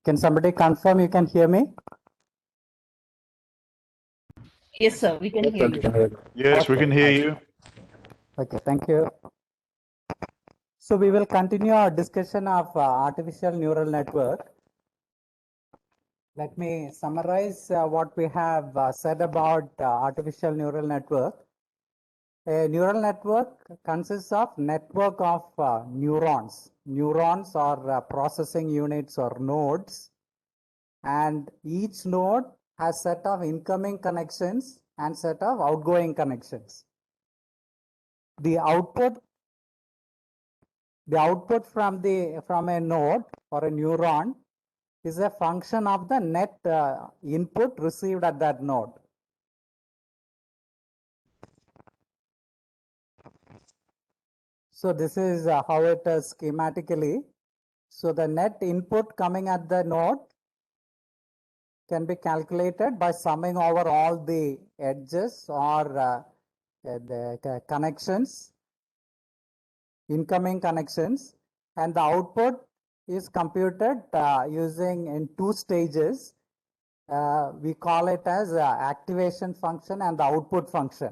Can somebody confirm you can hear me? Yes, sir, we can hear you. Yes, we Okay. can hear you. Okay, thank you. So we will continue our discussion of artificial neural network. Let me summarize what we have said about artificial neural network. A neural network consists of network of neurons. Neurons are processing units or nodes, and each node has set of incoming connections and set of outgoing connections. The output from a node or a neuron is a function of the net input received at that node. So this is how it is schematically. So the net input coming at the node can be calculated by summing over all the edges or the connections, incoming connections, and the output is computed using in two stages. We call it as activation function and the output function.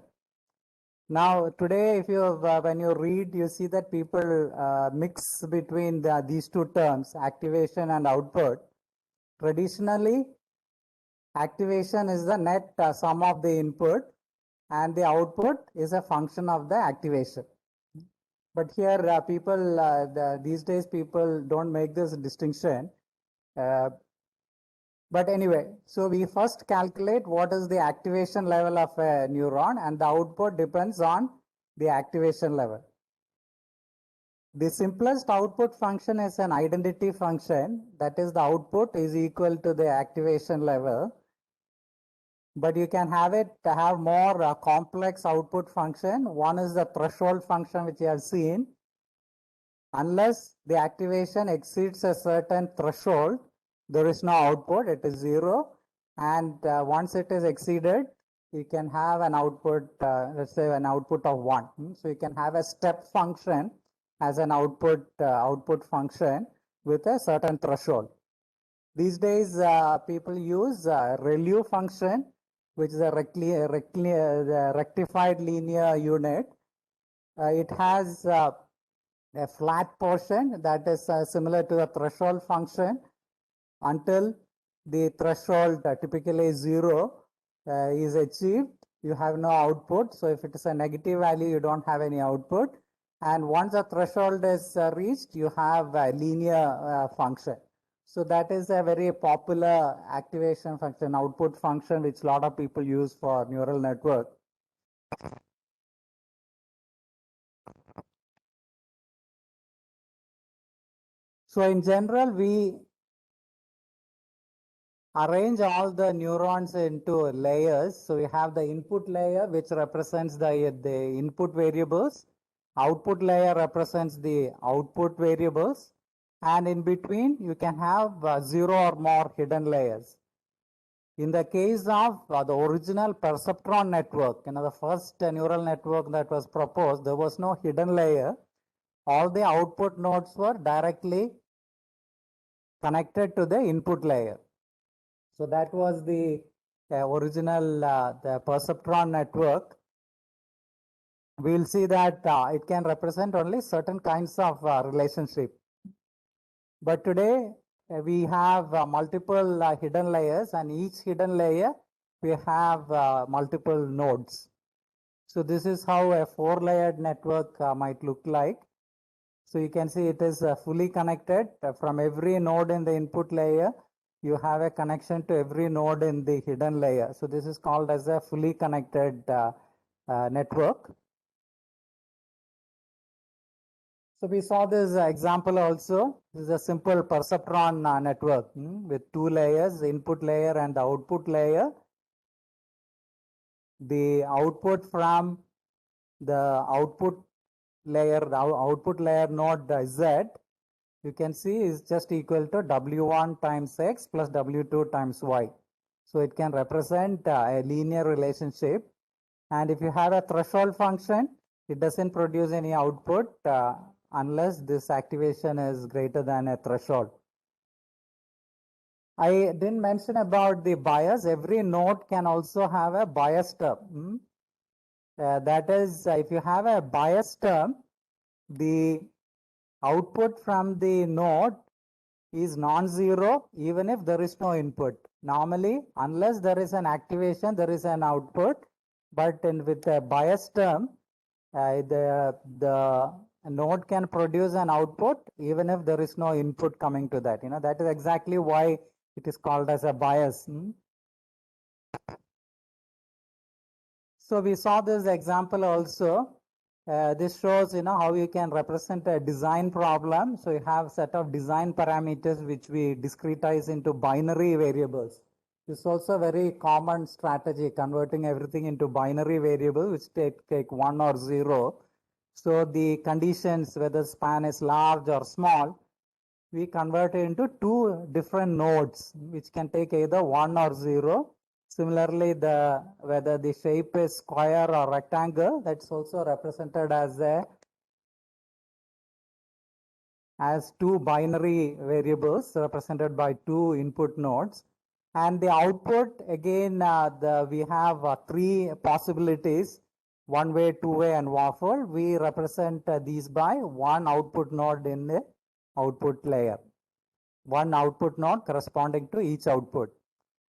Now today, if you when you read, you see that people mix between these two terms, activation and output. Traditionally, activation is the net sum of the input, and the output is a function of the activation. But here, these days, people don't make this distinction. But anyway, so we first calculate what is the activation level of a neuron, and the output depends on the activation level. The simplest output function is an identity function. That is, the output is equal to the activation level. But you can have more complex output function. One is the threshold function, which you have seen. Unless the activation exceeds a certain threshold, there is no output, it is 0. And once it is exceeded, you can have an output, let's say an output of 1. So you can have a step function as an output function with a certain threshold. These days, people use ReLU function, which is a rectified linear unit. It has a flat portion that is similar to the threshold function until the threshold typically 0 is achieved. You have no output. So if it is a negative value, you don't have any output. And once the threshold is reached, you have a linear function. So that is a very popular activation function, output function, which a lot of people use for neural network. So in general, we arrange all the neurons into layers. So we have the input layer, which represents the input variables. Output layer represents the output variables. And in between, you can have 0 or more hidden layers. In the case of the original perceptron network, the first neural network that was proposed, there was no hidden layer. All the output nodes were directly connected to the input layer. So that was the original the perceptron network. We'll see that it can represent only certain kinds of relationship. But today, we have multiple hidden layers, and each hidden layer, we have multiple nodes. So this is how a 4-layered network might look like. So you can see it is fully connected from every node in the input layer. You have a connection to every node in the hidden layer. So this is called as a fully connected network. So we saw this example also. This is a simple perceptron network with 2 layers, the input layer and the output layer. The output from the output layer node Z, you can see is just equal to W1 times X plus W2 times Y. So it can represent a linear relationship. And if you have a threshold function, it doesn't produce any output unless this activation is greater than a threshold. I didn't mention about the bias. Every node can also have a bias term. That is, if you have a bias term, the output from the node is non-zero even if there is no input. Normally, unless there is an activation, there is an output. But with a bias term, the node can produce an output even if there is no input coming to that. That is exactly why it is called as a bias. So we saw this example also. This shows, how you can represent a design problem. So you have set of design parameters which we discretize into binary variables. This is also a very common strategy, converting everything into binary variable, which take 1 or 0. So the conditions, whether span is large or small, we convert it into two different nodes, which can take either 1 or 0. Similarly, whether the shape is square or rectangle, that's also represented as two binary variables represented by two input nodes. And the output, again, we have three possibilities: one way, two way, and waffle. We represent these by one output node in the output layer, one output node corresponding to each output.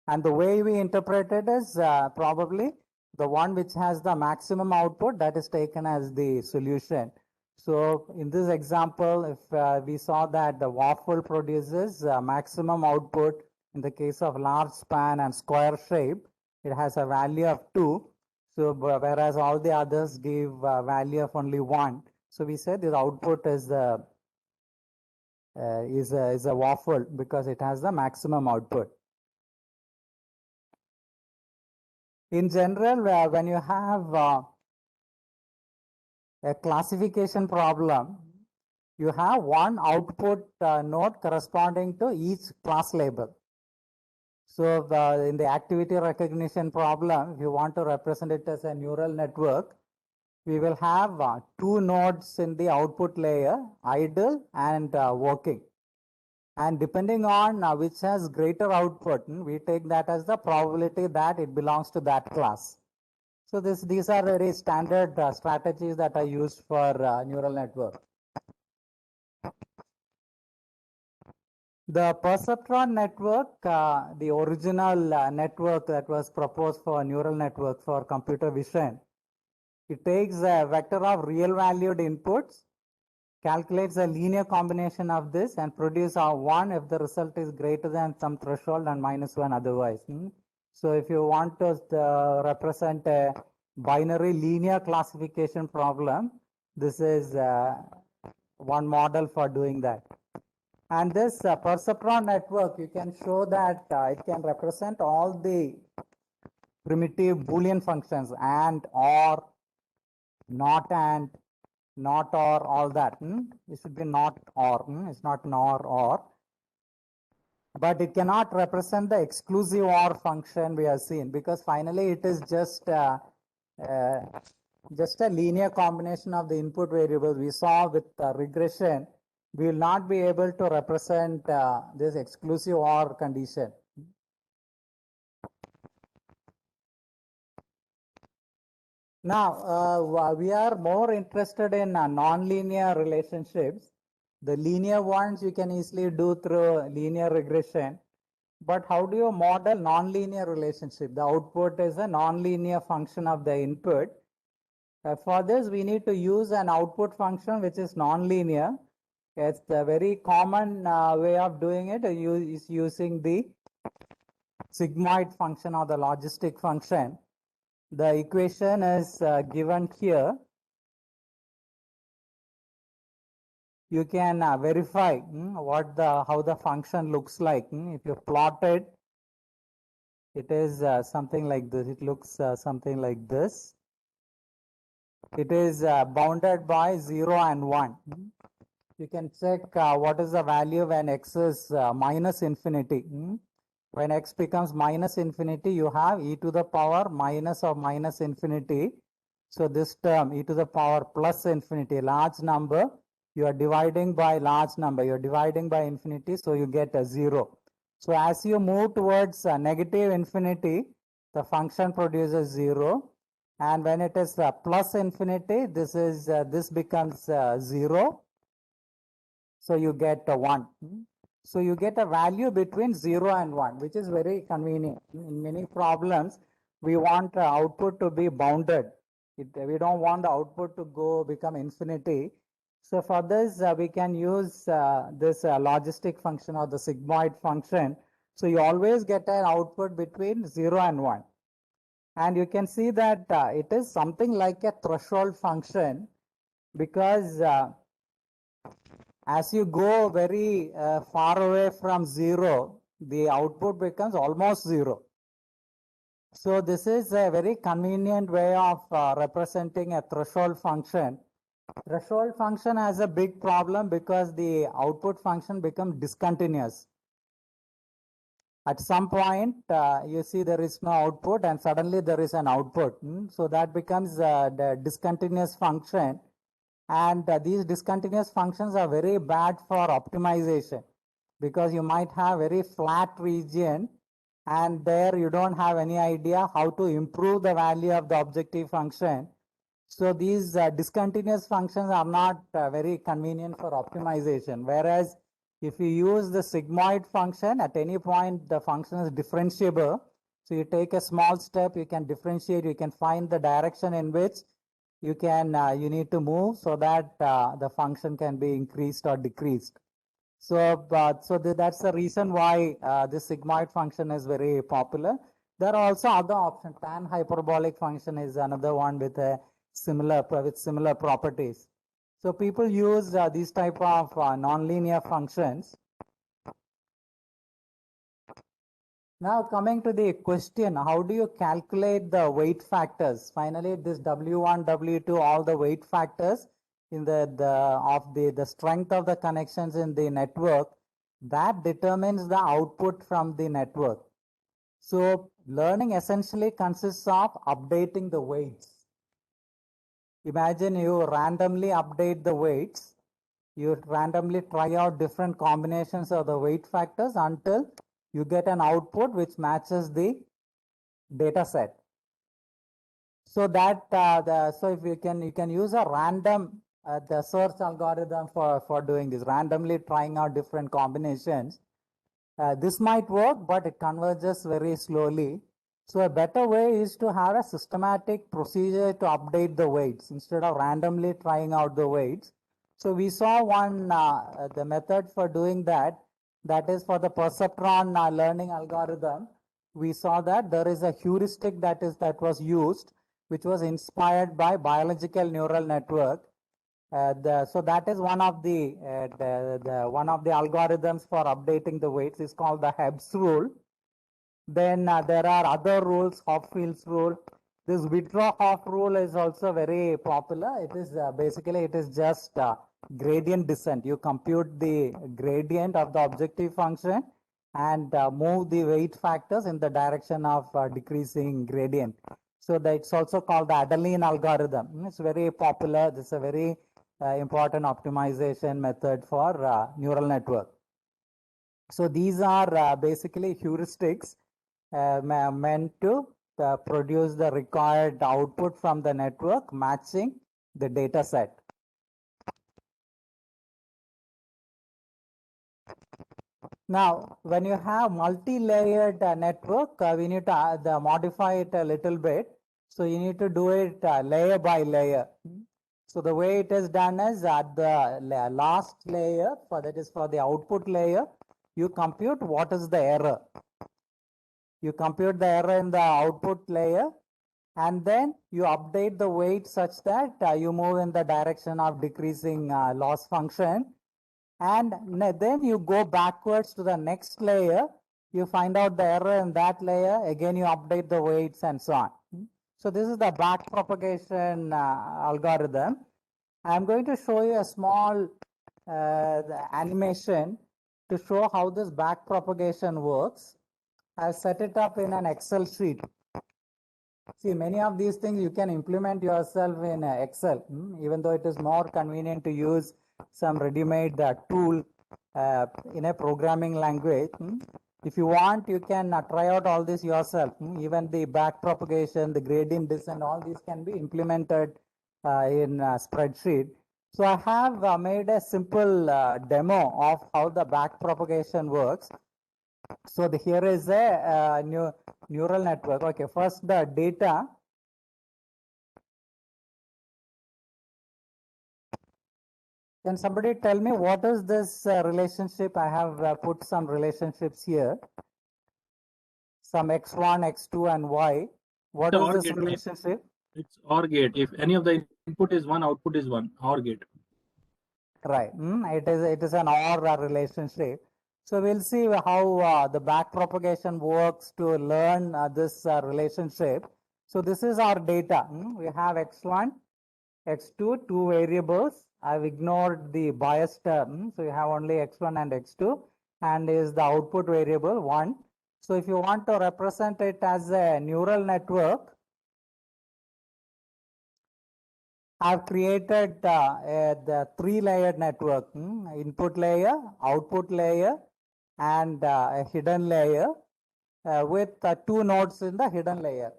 And the way we interpret it is probably the one which has the maximum output, that is taken as the solution. So in this example, if we saw that the waffle produces maximum output in the case of large span and square shape, it has a value of 2. So whereas all the others give a value of only 1. So we said the output is a waffle because it has the maximum output. In general, when you have a classification problem, you have one output node corresponding to each class label. So in the activity recognition problem, if you want to represent it as a neural network, we will have two nodes in the output layer, idle and working. And depending on which has greater output, we take that as the probability that it belongs to that class. So these are very standard strategies that are used for neural network. The perceptron network, the original network that was proposed for neural network for computer vision, it takes a vector of real valued inputs, calculates a linear combination of this, and produce 1 if the result is greater than some threshold and -1 otherwise. So if you want to represent a binary linear classification problem, this is one model for doing that. And this perceptron network, you can show that it can represent all the primitive Boolean functions, and, or, not, and, not, or, all that. It should be not or. It's not nor or. But it cannot represent the exclusive OR function we have seen, because finally it is just a linear combination of the input variables. We saw with regression, we will not be able to represent this exclusive OR condition. Now, we are more interested in nonlinear relationships. The linear ones you can easily do through linear regression. But how do you model nonlinear relationship? The output is a nonlinear function of the input. For this, we need to use an output function which is nonlinear. It's a very common way of doing it is using the sigmoid function or the logistic function. The equation is given here. You can verify how the function looks like. If you plot it, it is something like this. It looks something like this. It is bounded by 0 and 1. You can check what is the value when x is minus infinity. When x becomes minus infinity, you have e to the power minus of minus infinity. So this term, e to the power plus infinity, large number, you are dividing by large number. You are dividing by infinity, so you get a 0. So as you move towards negative infinity, the function produces 0. And when it is plus infinity, this becomes 0. So you get a 1. So you get a value between 0 and 1, which is very convenient. In many problems, we want output to be bounded. We don't want the output to become infinity. So for this, we can use this logistic function or the sigmoid function. So you always get an output between 0 and 1. And you can see that it is something like a threshold function, because as you go very far away from 0, the output becomes almost 0. So this is a very convenient way of representing a threshold function. Threshold function has a big problem because the output function becomes discontinuous. At some point, you see there is no output and suddenly there is an output. So that becomes the discontinuous function. And these discontinuous functions are very bad for optimization, because you might have very flat region and there you don't have any idea how to improve the value of the objective function. So these discontinuous functions are not very convenient for optimization. Whereas if you use the sigmoid function, at any point the function is differentiable. So you take a small step, you can differentiate, you can find the direction in which you need to move so that the function can be increased or decreased. So, that's the reason why this sigmoid function is very popular. There are also other options. Tan hyperbolic function is another one with similar properties. So people use these type of nonlinear functions. Now coming to the question, how do you calculate the weight factors? Finally, this W1, W2, all the weight factors in the strength of the connections in the network, that determines the output from the network. So learning essentially consists of updating the weights. Imagine you randomly update the weights. You randomly try out different combinations of the weight factors until you get an output which matches the data set. So that so if you can use a random the search algorithm for doing this, randomly trying out different combinations. This might work, but it converges very slowly. So a better way is to have a systematic procedure to update the weights instead of randomly trying out the weights. So we saw one the method for doing that. That is for the perceptron learning algorithm. We saw that there is a heuristic that was used, which was inspired by biological neural network. So that is one of the algorithms for updating the weights is called the Hebs rule. Then there are other rules, Hopfield's rule. This Wittroff rule is also very popular. It is basically it is just gradient descent. You compute the gradient of the objective function and move the weight factors in the direction of decreasing gradient. So that's also called the Adeline algorithm. It's very popular. This is a very important optimization method for neural network. So these are basically heuristics meant to produce the required output from the network matching the data set. Now, when you have multi-layered network, we need to modify it a little bit. So you need to do it layer by layer. So the way it is done is at the last layer, that is for the output layer, you compute what is the error. You compute the error in the output layer, and then you update the weight such that you move in the direction of decreasing loss function. And then you go backwards to the next layer. You find out the error in that layer. Again, you update the weights and so on. So this is the back propagation algorithm. I'm going to show you a small animation to show how this back propagation works. I've set it up in an Excel sheet. See, many of these things you can implement yourself in Excel, even though it is more convenient to use some ready-made tool in a programming language. If you want, you can try out all this yourself. Even the back propagation, the gradient descent, all these can be implemented in spreadsheet. So I have made a simple demo of how the back propagation works. So here is a neural network. Okay, first the data. Can somebody tell me what is this relationship? I have put some relationships here. Some x1, x2, and y. What The is OR this gate. relationship? It's OR gate. If any of the input is 1, output is 1. OR gate. Right. It is an OR relationship. So we'll see how the back propagation works to learn this relationship. So this is our data. We have x1, x2, two variables. I've ignored the bias term. So you have only x1 and x2, and is the output variable 1. So if you want to represent it as a neural network, I've created the three-layered network, input layer, output layer, and a hidden layer with two nodes in the hidden layer.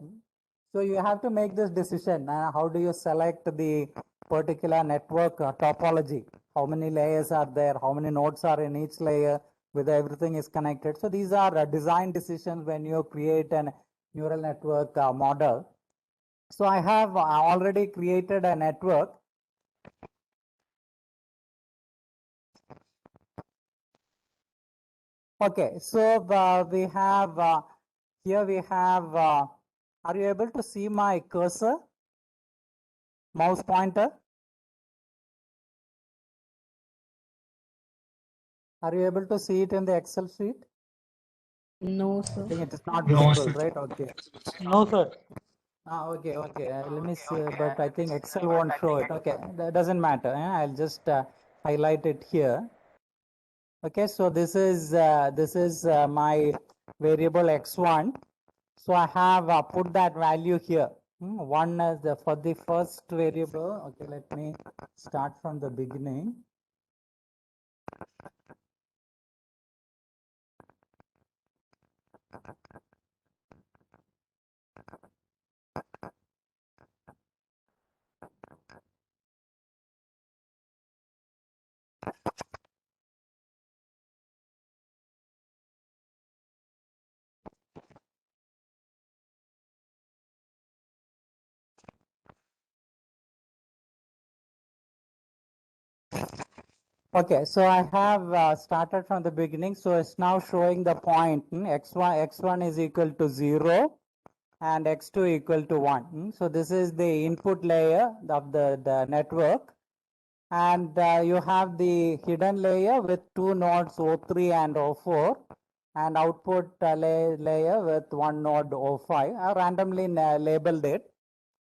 So you have to make this decision. How do you select the particular network topology? How many layers are there? How many nodes are in each layer? Whether everything is connected. So these are design decisions when you create a neural network model. So I have already created a network. Okay, so we have here we have. Are you able to see my cursor, mouse pointer? Are you able to see it in the Excel sheet? No, I sir. think it is not No, visible, sir. right? Okay. No, sir. Okay. Let me see, but I think Excel won't show it. Okay, that doesn't matter. I'll just highlight it here. Okay, so this is my variable x1. So I have put that value here. One as for the first variable. Okay, let me start from the beginning. Okay, so I have started from the beginning. So it's now showing the point x1 is equal to 0 and x2 equal to 1. So this is the input layer of the network. And you have the hidden layer with two nodes O3 and O4, and output layer with one node O5. I randomly labeled it.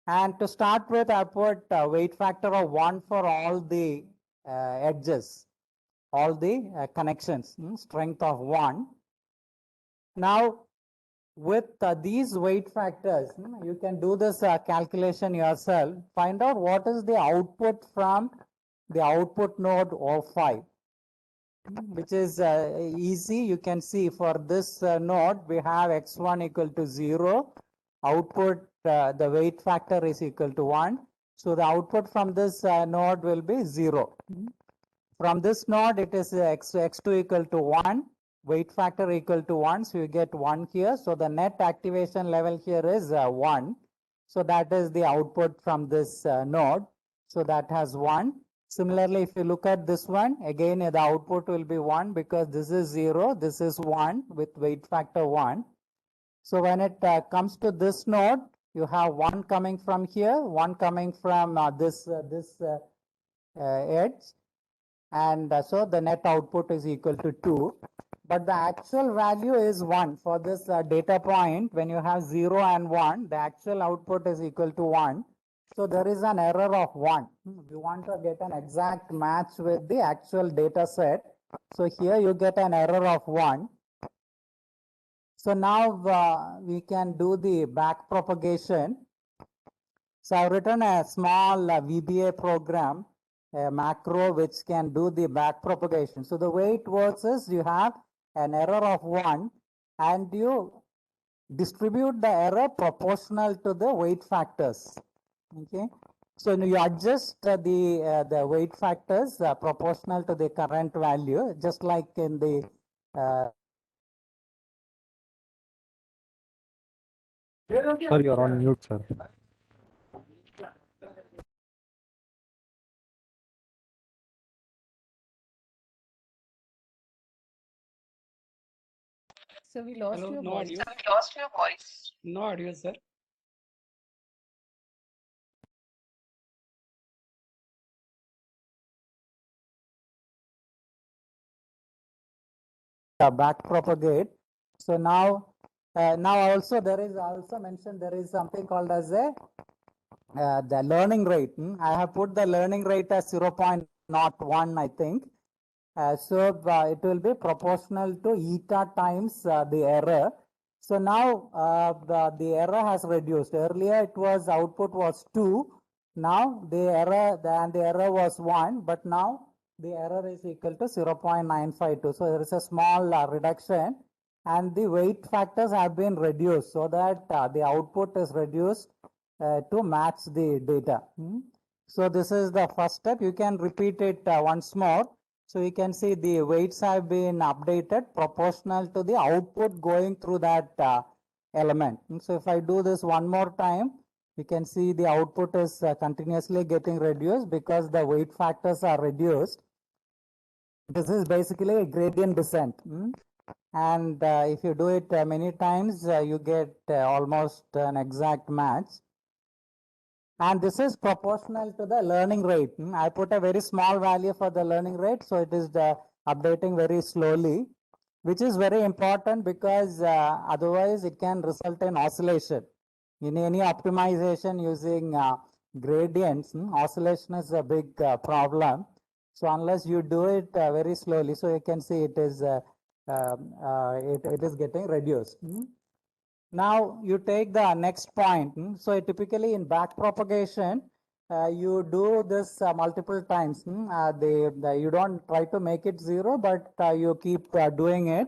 And to start with, I put weight factor of 1 for all the edges, all the connections, strength of 1. Now, with these weight factors, you can do this calculation yourself. Find out what is the output from the output node O5, which is easy. You can see for this node, we have x1 equal to 0. Output, the weight factor is equal to 1. So the output from this node will be 0. From this node, it is x2 equal to 1. Weight factor equal to 1. So you get 1 here. So the net activation level here is 1. So that is the output from this node. So that has 1. Similarly, if you look at this one, again, the output will be 1 because this is 0, this is 1 with weight factor 1. So when it comes to this node, you have 1 coming from here, 1 coming from this edge. And so the net output is equal to 2. But the actual value is 1. For this data point, when you have 0 and 1, the actual output is equal to 1. So there is an error of 1. You want to get an exact match with the actual data set. So here you get an error of 1. So now we can do the back propagation. So I've written a small VBA program, a macro which can do the back propagation. So the way it works is you have an error of 1, and you distribute the error proportional to the weight factors. Okay, so you adjust the weight factors proportional to the current value, just like in the Sir, you're on mute, sir. So we lost Hello, your no voice. audio. No audio, sir. back propagate. So now also there is also mentioned there is something called as a the learning rate. I have put the learning rate as 0.01, I think. So it will be proportional to eta times the error. So now the error has reduced. Earlier it was output was 2. Now the error was 1, but now the error is equal to 0.952. So there is a small reduction, and the weight factors have been reduced so that the output is reduced to match the data. So this is the first step. You can repeat it once more. So you can see the weights have been updated proportional to the output going through that element. So if I do this one more time, you can see the output is continuously getting reduced because the weight factors are reduced. This is basically a gradient descent. And if you do it many times, you get almost an exact match. And this is proportional to the learning rate. I put a very small value for the learning rate, so it is updating very slowly, which is very important because otherwise it can result in oscillation. In any optimization using gradients, oscillation is a big problem. So unless you do it very slowly, so you can see it is it is getting reduced. Now you take the next point. So typically in back propagation, you do this multiple times. You don't try to make it 0, but you keep doing it,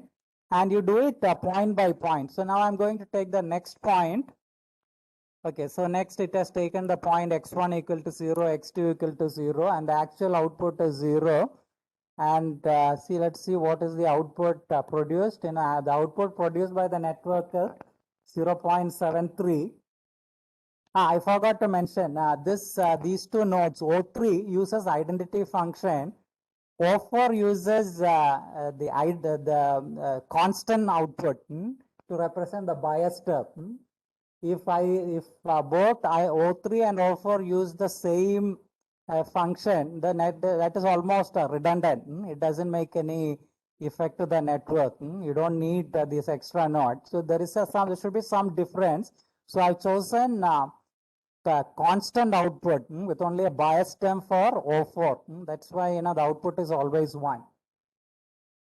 and you do it point by point. So now I'm going to take the next point. Okay, so next it has taken the point x1 equal to 0, x2 equal to 0, and the actual output is 0. And let's see what is the output produced. In the output produced by the network is 0.73. I forgot to mention these two nodes. O3 uses identity function. O4 uses the constant output to represent the bias term. If both O3 and O4 use the same function, then that is almost redundant. It doesn't make any effect to the network. You don't need this extra node. So there should be some difference. So I've chosen the constant output with only a bias term for O4. That's why the output is always 1.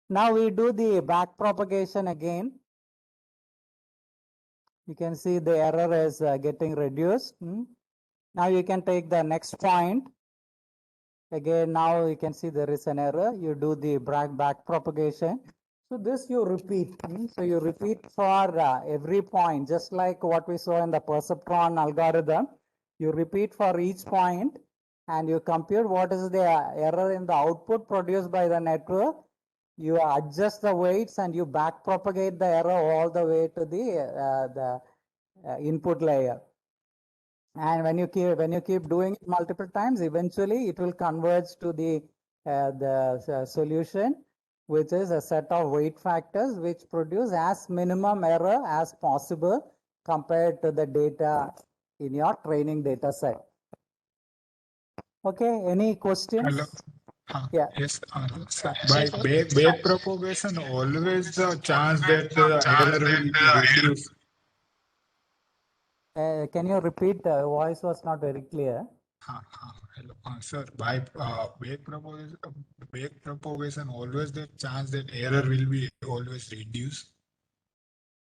Now we do the back propagation again. You can see the error is getting reduced. Now you can take the next point. Again, now you can see there is an error. You do the back propagation. So this you repeat. So you repeat for every point, just like what we saw in the perceptron algorithm. You repeat for each point, and you compute what is the error in the output produced by the network. You adjust the weights and you back propagate the error all the way to the input layer. And when you keep doing it multiple times, eventually it will converge to the solution, which is a set of weight factors which produce as minimum error as possible compared to the data in your training data set. Okay, any questions? Hello. Yeah. Yes, sir. By back propagation, always the chance that the error will reduce. Can you repeat? Voice was not very clear. Hello, sir. By back propagation, always the chance that error will be always reduced.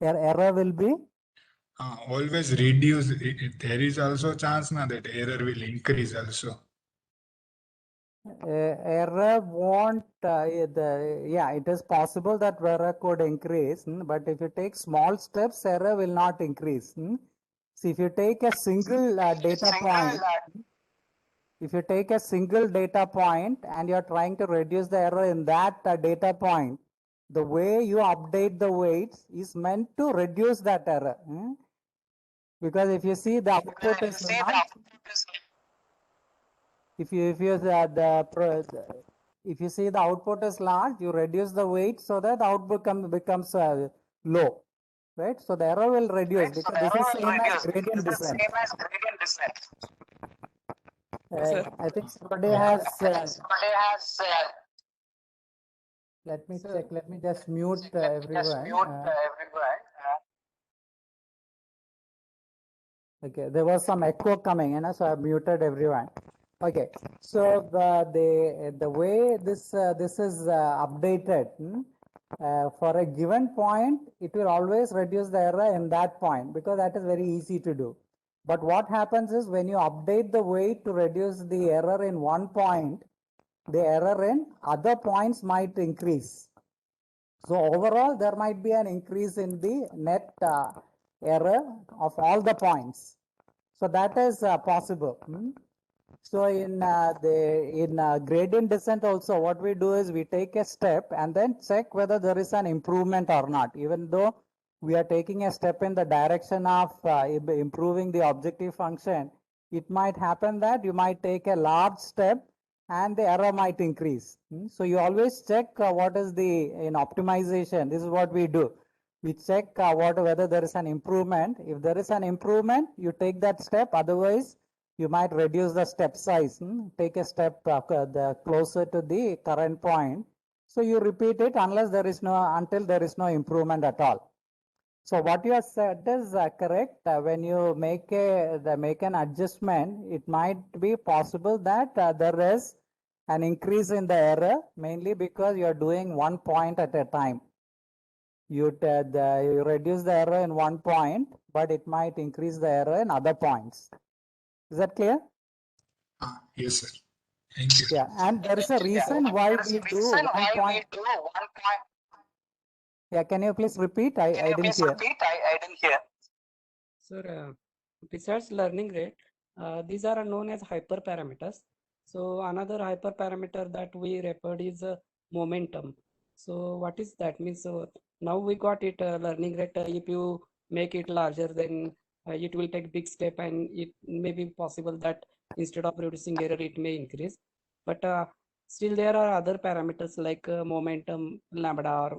Error will be? Always reduce. There is also chance now that error will increase also. Error won't, yeah, it is possible that error could increase, but if you take small steps, error will not increase. So if you take a single data point, if you take a single data point and you're trying to reduce the error in that data point, the way you update the weights is meant to reduce that error. Because if you see the output is large, if you see the output is large, you reduce the weight so that the output becomes low, right? So the error will reduce because this is same as gradient descent. I think somebody has. Let me check. Let me just mute everyone. Okay, there was some echo coming, so I muted everyone. Okay, so the way this is updated for a given point, it will always reduce the error in that point because that is very easy to do. But what happens is when you update the weight to reduce the error in one point, the error in other points might increase. So overall, there might be an increase in the net error of all the points. So that is possible. So in gradient descent also, what we do is we take a step and then check whether there is an improvement or not. Even though we are taking a step in the direction of improving the objective function, it might happen that you might take a large step and the error might increase. So you always check what is in optimization. This is what we do. We check whether there is an improvement. If there is an improvement, you take that step. Otherwise, you might reduce the step size. Take a step closer to the current point. So you repeat it until there is no improvement at all. So what you have said is correct. When you make an adjustment, it might be possible that there is an increase in the error, mainly because you are doing one point at a time. You reduce the error in one point, but it might increase the error in other points. Is that clear? Yes, sir. Thank you. Yeah, and there is a reason why we do 1 point. Yeah, can you please repeat? I didn't hear. Sir, besides learning rate, these are known as hyperparameters. So another hyperparameter that we referred is momentum. So what is that? Means now we got it learning rate. If you make it larger, then it will take big step, and it may be possible that instead of reducing error, it may increase. But still, there are other parameters like momentum, lambda.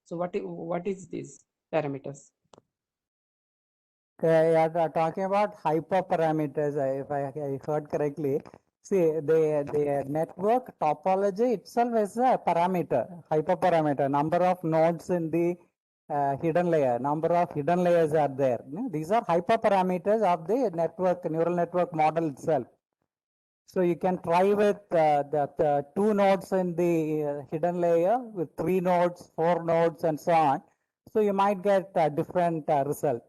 So what is these parameters? Yeah, talking about hyperparameters, if I heard correctly. See, the network topology itself is a parameter, hyperparameter, number of nodes in the hidden layer, number of hidden layers are there. These are hyperparameters of the neural network model itself. So you can try with the 2 nodes in the hidden layer with 3 nodes, 4 nodes, and so on. So you might get different result.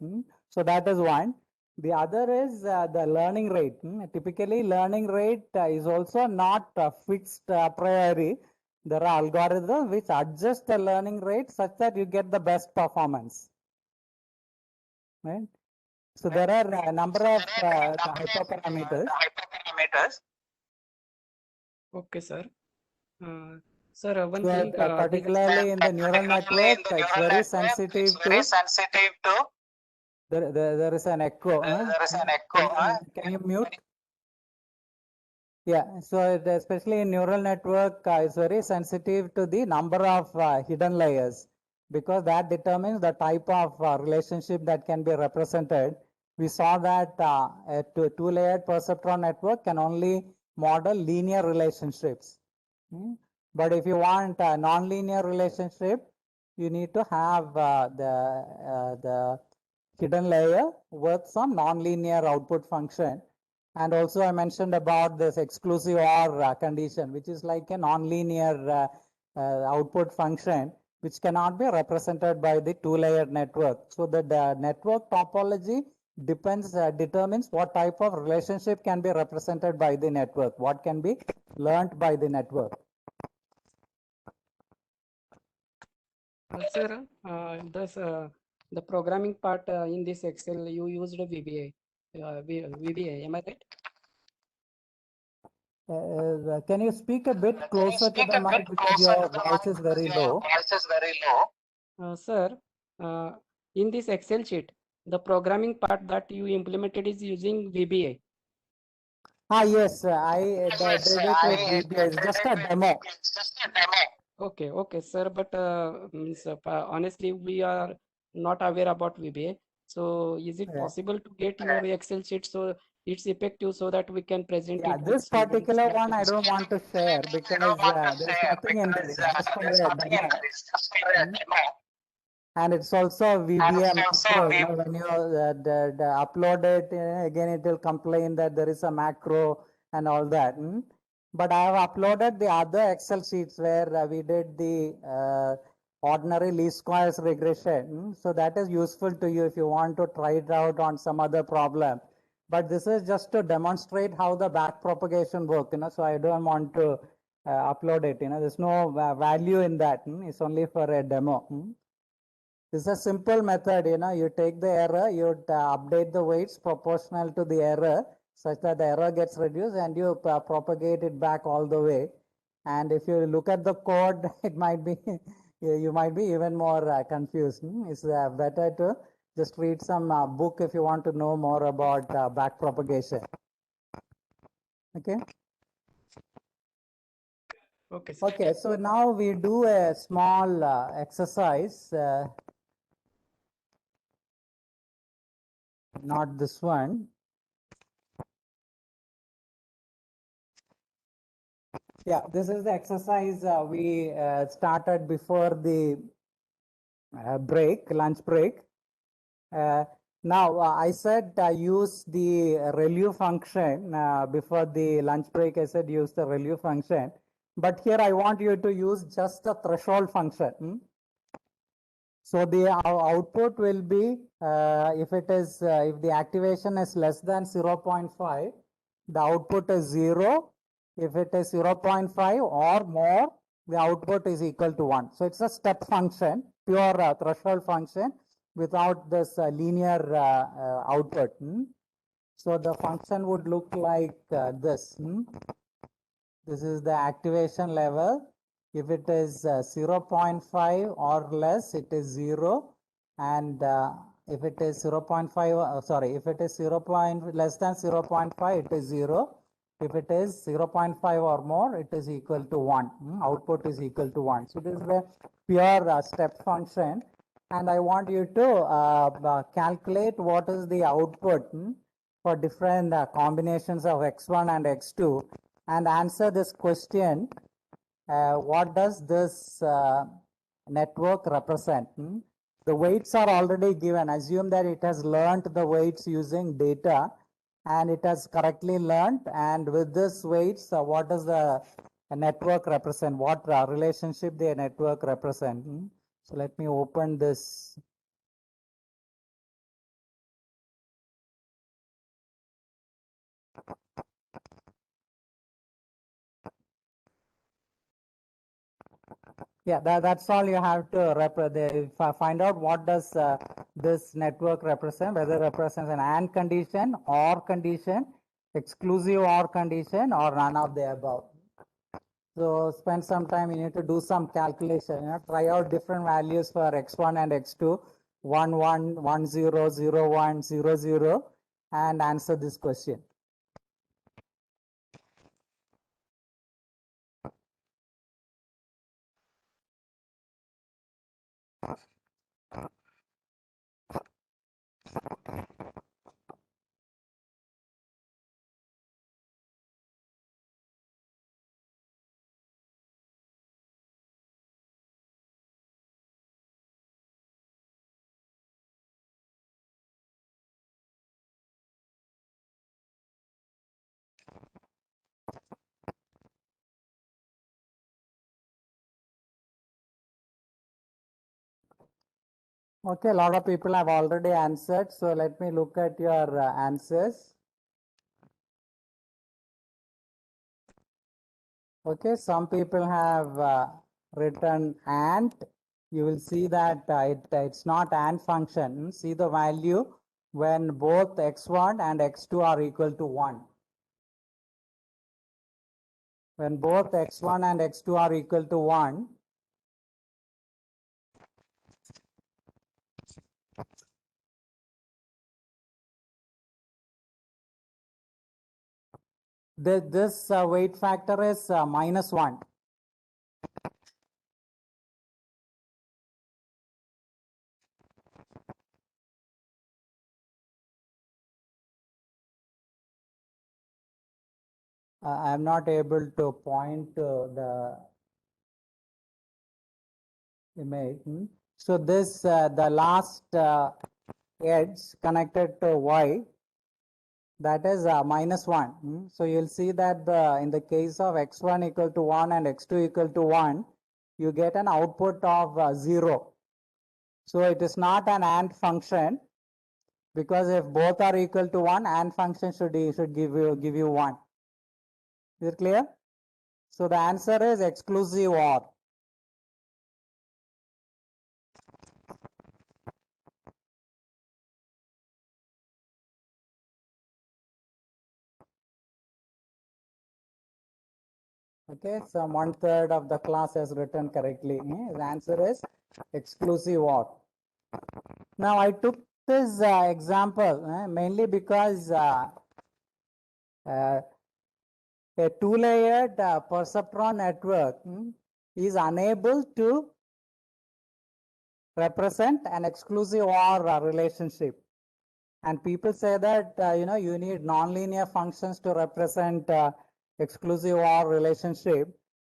So that is one. The other is the learning rate. Typically, learning rate is also not fixed a priori. There are algorithms which adjust the learning rate such that you get the best performance. Right? So there are a number of hyperparameters. Okay, sir. Sir, one thing. Particularly in the neural network, it's very sensitive to. There is an echo. Can you mute? Yeah, so especially in neural network, it's very sensitive to the number of hidden layers because that determines the type of relationship that can be represented. We saw that a two-layered perceptron network can only model linear relationships. But if you want a non-linear relationship, you need to have the hidden layer with some non-linear output function. And also I mentioned about this exclusive OR condition, which is like a non-linear output function, which cannot be represented by the two-layered network. So the network topology determines what type of relationship can be represented by the network, what can be learnt by the network. Sir, the programming part in this Excel, you used VBA. VBA, am I right? Can you speak a bit closer to the mic because your voice is very low? Sir, in this Excel sheet, the programming part that you implemented is using VBA. Yes, I did it with VBA. It's just a demo. Okay, sir. But honestly, we are not aware about VBA. So, is it Yeah. possible to get your Excel sheet so it's effective so that we can present Yeah, it? this with students particular like one I don't want to share because there's nothing in there. It's just for a demo. And it's also VBA macro. You know, when you upload it, again it will complain that there is a macro and all that. But I have uploaded the other Excel sheets where we did the ordinary least squares regression. So that is useful to you if you want to try it out on some other problem. But this is just to demonstrate how the back propagation works. So I don't want to upload it. There's no value in that. It's only for a demo. This is a simple method. You take the error, you update the weights proportional to the error such that the error gets reduced, and you propagate it back all the way. And if you look at the code, it might be you might be even more confused. It's better to just read some book if you want to know more about back propagation. Okay. Okay, sir. Okay. So now we do a small exercise. Not this one. Yeah, this is the exercise we started before the lunch break. Now, I said use the ReLU function. Before the lunch break, I said use the ReLU function. But here I want you to use just the threshold function. So the output will be, if the activation is less than 0.5, the output is 0. If it is 0.5 or more, the output is equal to 1. So it's a step function, pure threshold function without this linear output. So the function would look like this. This is the activation level. If it is 0.5 or less, it is 0. And if it is 0.5, if it is 0. Less than 0.5, it is 0. If it is 0.5 or more, it is equal to 1. Output is equal to 1. So this is the pure step function. And I want you to calculate what is the output for different combinations of x1 and x2 and answer this question. What does this network represent? The weights are already given. Assume that it has learned the weights using data and it has correctly learned. And with this weights, what does the network represent? What relationship the network represent? So let me open this. Yeah, that's all you have to find out what does this network represent, whether it represents an AND condition, OR condition, exclusive OR condition, or none of the above. So spend some time, you need to do some calculation, try out different values for x1 and x2, 1, 1, 1, 0, 0, 1, 0, 0, and answer this question. Okay, a lot of people have already answered. So let me look at your answers. Okay, some people have written AND. You will see that it's not AND function. See the value when both x1 and x2 are equal to 1. When both x1 and x2 are equal to 1, this weight factor is -1. I'm not able to point to the image. So this, the last edge connected to y, that is -1. So you'll see that in the case of x1 equal to 1 and x2 equal to 1, you get an output of 0. So it is not an AND function, because if both are equal to 1, AND function should give you 1. Is it clear? So the answer is exclusive OR. Okay, so 1/3 of the class has written correctly. The answer is exclusive OR. Now I took this example mainly because a two-layered perceptron network is unable to represent an exclusive OR relationship. And people say that you need nonlinear functions to represent exclusive OR relationship.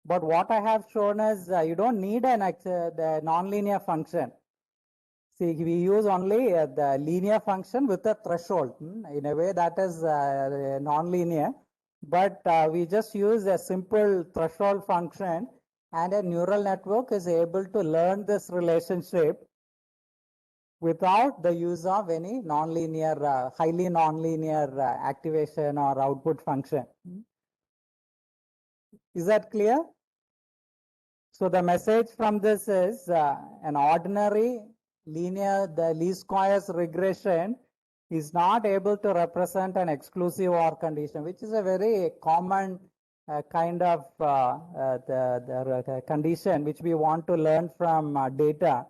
But what I have shown is you don't need the nonlinear function. See, we use only the linear function with a threshold. In a way, that is nonlinear. But we just use a simple threshold function, and a neural network is able to learn this relationship without the use of any nonlinear, highly nonlinear activation or output function. Is that clear? So the message from this is an ordinary linear, the least squares regression is not able to represent an exclusive OR condition, which is a very common kind of the condition which we want to learn from data,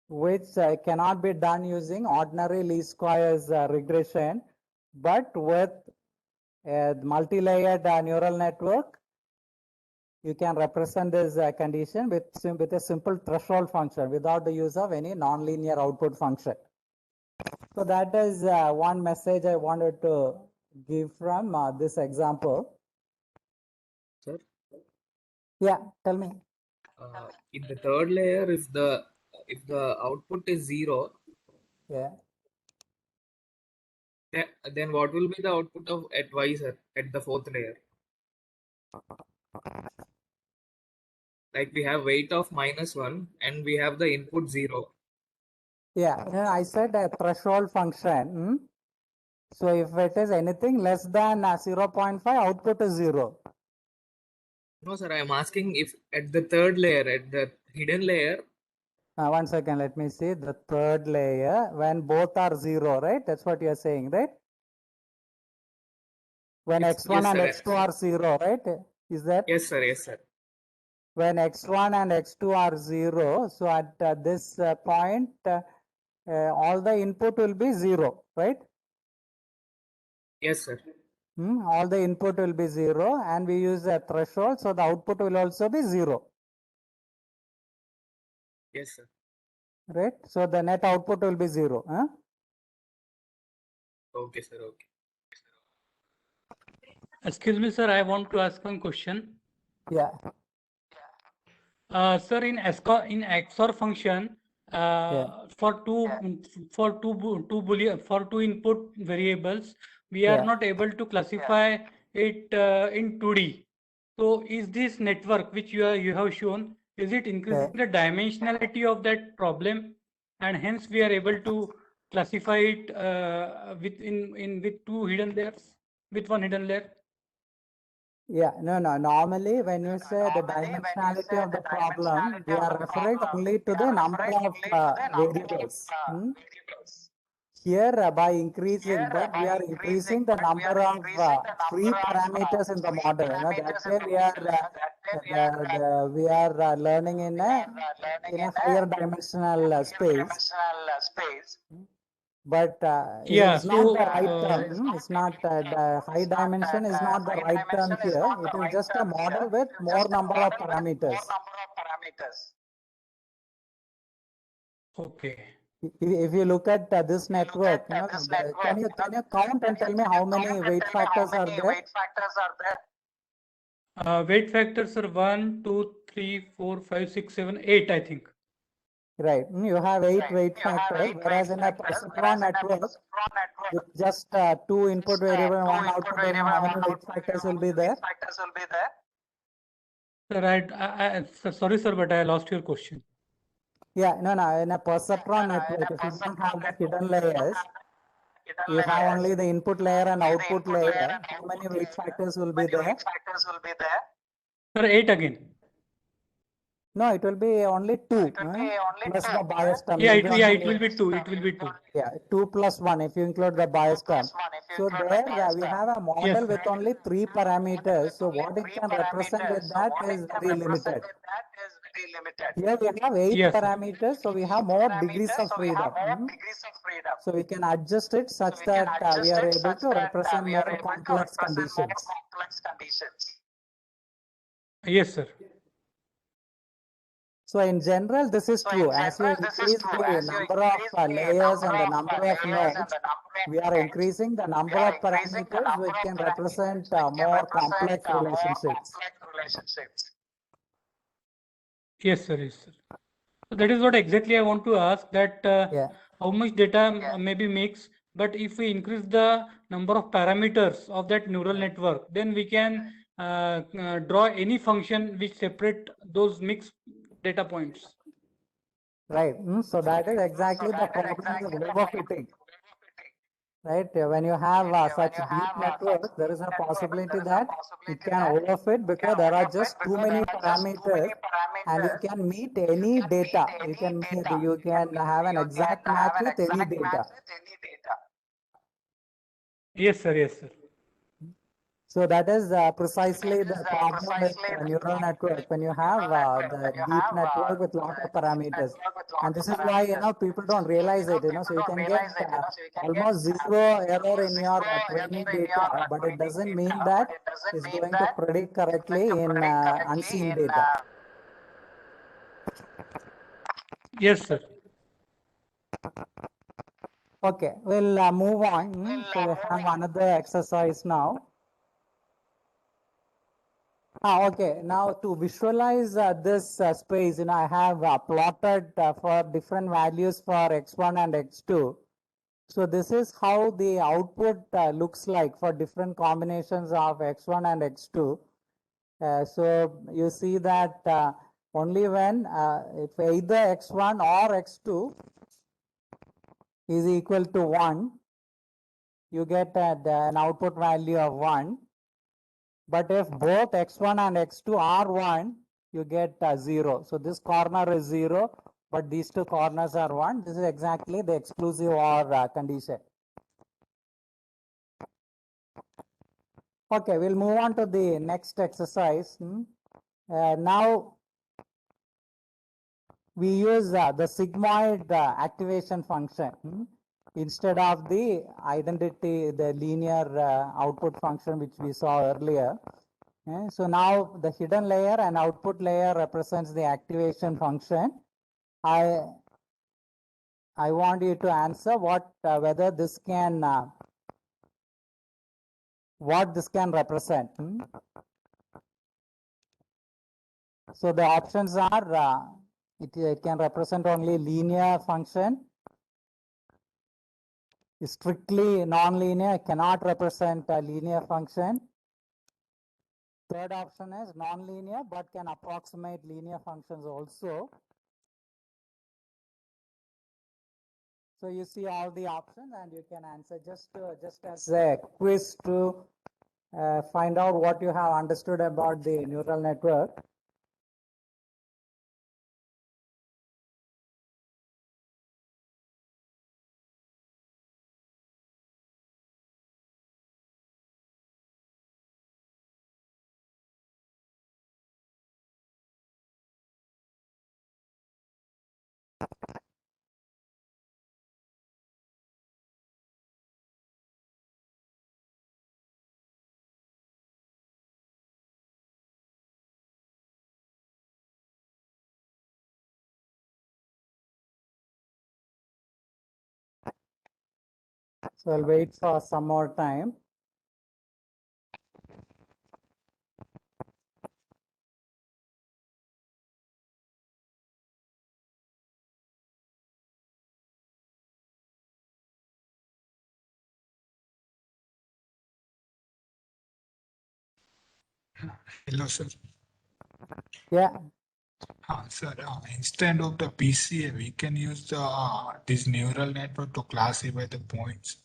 which cannot be done using ordinary least squares regression, but with a multi-layered neural network, you can represent this condition with a simple threshold function without the use of any nonlinear output function. So that is one message I wanted to give from this example. Sir? Yeah, tell me. In the third layer, if the output is 0, Yeah. then what will be the output of at y, sir, at the fourth layer? Like we have weight of -1 and we have the input 0. Yeah, I said a threshold function. So if it is anything less than 0.5, output is 0. No, sir, I am asking if at the third layer, at the hidden layer. 1 second, let me see. The third layer, when both are 0, right? That's what you're saying, right? When Yes, x1 and yes, x2 are 0, right? Is that? Yes, sir. Yes, sir. When x1 and x2 are 0, so at this point, all the input will be 0, right? Yes, sir. All the input will be 0, and we use a threshold, so the output will also be 0. Yes, sir. Right? So the net output will be 0. Okay, sir. Okay. Excuse me, sir. I want to ask one question. Yeah. Sir, in XOR function, for two input variables, we are not able to classify it in 2D. So, is this network which you have shown, is it increasing the dimensionality of that problem? and hence we are able to classify it with two hidden layers, with one hidden layer. Yeah, no. Normally, when you say the dimensionality of the problem, we are referring only to the number of variables. Here, by increasing, but we are increasing the number of free parameters in the model. You know, that way we are learning in a higher dimensional space. But Yeah, it's not so, the right term. It's not the high dimension is not the right term here. It is just a model with more number of parameters. Okay. If you look at this network, you know, can you count and tell me how many weight factors are there? Weight factors are 1, 2, 3, 4, 5, 6, 7, 8, I think. Right. You have 8 weight factors, whereas in a perceptron network, with just 2 input variable and 1 output variable, how many weight factors will be there? Sir, sorry, sir, but I lost your question. Yeah, no. In a perceptron network, if you don't have the hidden layers, you have only the input layer and output layer, how many weight factors will be there? Sir, 8 again. No, it will be only 2 plus the bias term. Yeah, You'll it be will be 2. It will be 2. Yeah, 2 plus 1 if you include the bias term. So there we have a model Yes, sir. with only 3 parameters. So what it can represent with that is very limited. Here we have 8 Yes, sir. parameters, so we have more degrees of freedom. So we can adjust it such that we are able to represent more complex conditions. Yes, sir. So in general, this is true. As you increase the number of layers and the number of nodes, we are increasing the number of parameters which can represent more complex relationships. Yes, sir. Yes, sir. So that is what exactly I want to ask, that Yeah. how much data may be mixed, but if we increase the number of parameters of that neural network, then we can draw any function which separate those mixed data points. Right. So that is exactly the problem with overfitting. Right. When you have such deep networks, there is a possibility that it can overfit because there are just too many parameters, and you can meet any data. You can have an exact match with any data. Yes, sir. Yes, sir. So that is precisely the problem with neural network when you have the deep network with lot of parameters. And this is why, people don't realize it, so you can get almost zero error in your training data, but it doesn't mean that it's going to predict correctly in unseen data. Yes, sir. Okay, we'll move on. So we have another exercise now. Okay, now to visualize this space, I have plotted for different values for x1 and x2. So this is how the output looks like for different combinations of x1 and x2. So you see that only when if either x1 or x2 is equal to 1, you get an output value of 1. But if both x1 and x2 are 1, you get 0. So this corner is 0, but these two corners are 1. This is exactly the exclusive OR condition. Okay, we'll move on to the next exercise. Now we use the sigmoid activation function instead of the identity, the linear output function which we saw earlier. So now the hidden layer and output layer represents the activation function. I want you to answer whether this can what this can represent. So the options are it can represent only linear function, strictly non-linear, cannot represent a linear function. Third option is non-linear but can approximate linear functions also. So you see all the options and you can answer just as a quiz to find out what you have understood about the neural network. So I'll wait for some more time. Hello, sir. Yeah, Sir, instead of the PCA, we can use the this neural network to classify the points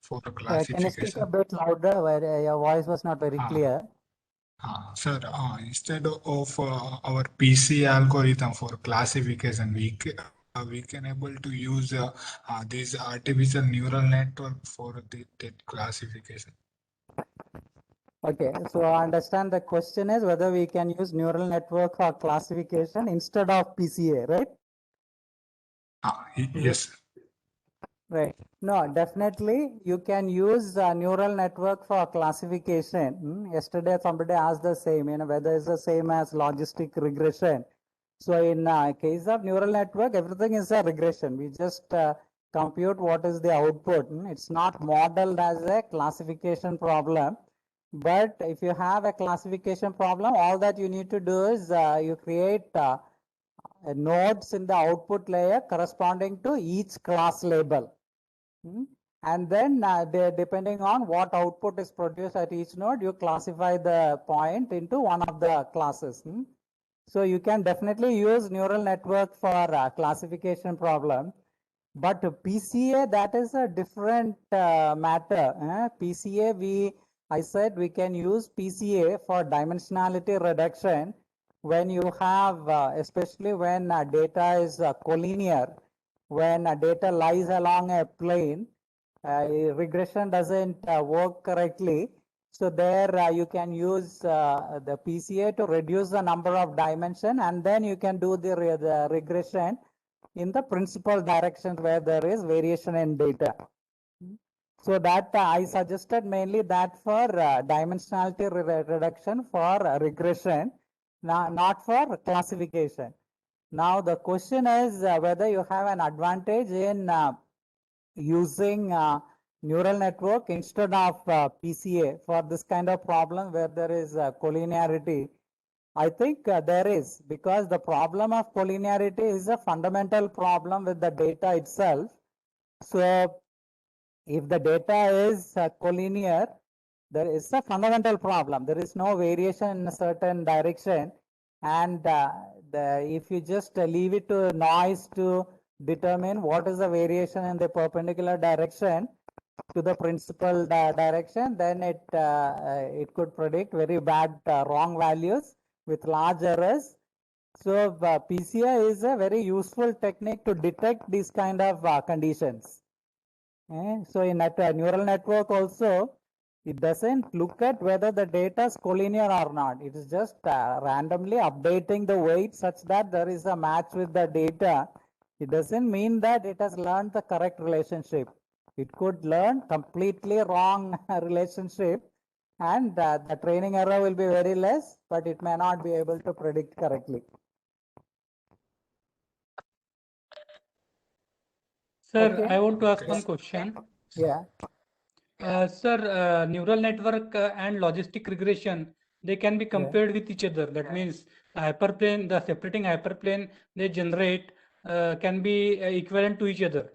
for the can you speak a classification. bit louder where your voice was not very Ah. clear? Sir, instead of our PC algorithm for classification, we can able to use this artificial neural network for that classification. Okay, so I understand the question is whether we can use neural network for classification instead of PCA, right? Yes. Right. No, definitely you can use neural network for classification. Yesterday somebody asked the same, whether it's the same as logistic regression. So in case of neural network, everything is a regression. We just compute what is the output. It's not modeled as a classification problem. But if you have a classification problem, all that you need to do is you create nodes in the output layer corresponding to each class label. And then depending on what output is produced at each node, you classify the point into one of the classes. So you can definitely use neural network for classification problem. But PCA, that is a different matter. PCA, I said we can use PCA for dimensionality reduction when you have, especially when data is collinear, when data lies along a plane, regression doesn't work correctly. So there you can use the PCA to reduce the number of dimension, and then you can do the regression in the principal directions where there is variation in data. So that I suggested mainly that for dimensionality reduction for regression, not for classification. Now the question is whether you have an advantage in using neural network instead of PCA for this kind of problem where there is collinearity. I think there is, because the problem of collinearity is a fundamental problem with the data itself. So if the data is collinear, there is a fundamental problem. There is no variation in a certain direction. And if you just leave it to noise to determine what is the variation in the perpendicular direction to the principal direction, then it could predict very bad wrong values with large errors. So PCA is a very useful technique to detect these kind of conditions. So in that neural network also, it doesn't look at whether the data is collinear or not. It is just randomly updating the weight such that there is a match with the data. It doesn't mean that it has learned the correct relationship. It could learn completely wrong relationship, and the training error will be very less, but it may not be able to predict correctly. Sir, Okay. I want to ask one question. Yeah. Sir, neural network and logistic regression, they can be compared with each other. That means the hyperplane, the separating hyperplane they generate can be equivalent to each other.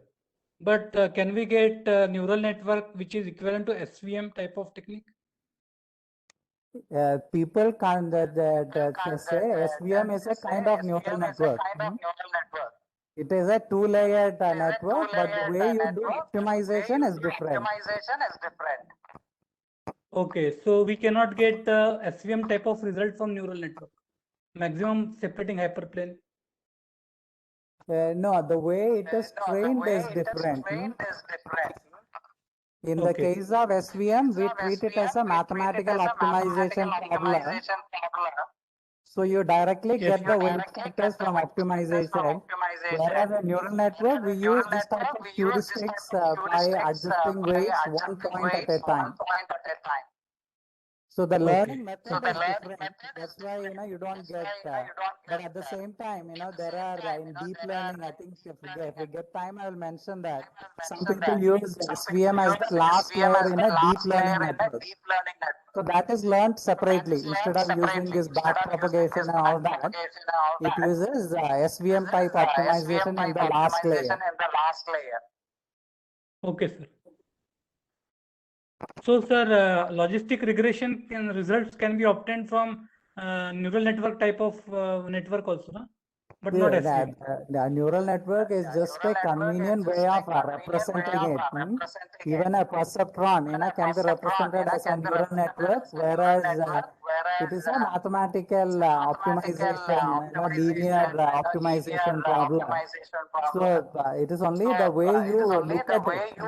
But can we get neural network which is equivalent to SVM type of technique? People can't say SVM is a kind of neural network. It is a two-layered network, but the way you do optimization is different. Okay, so we cannot get the SVM type of result from neural network. Maximum separating hyperplane. No, the way it is trained is different. In the Okay. case of SVM, we treat it as a mathematical optimization problem. So you directly Yes, get the weight factors from optimization. Whereas a neural network, we use this type of heuristics by adjusting weights one point at a time. So the learning method is different. That's why you don't get. But at the same time, there are in deep learning. I think if we get time, I will mention that some people use SVM as the last layer in a deep learning network. So that is learned separately instead of using this back propagation and all that. It uses SVM type optimization in the last layer. Okay, sir. So, sir, logistic regression results can be obtained from neural network type of network also, no? But not SVM. The neural network is just a convenient way of representing it. Even a perceptron, can be represented as a neural network, whereas it is a mathematical optimization, linear optimization problem. So it is only the way you look at it.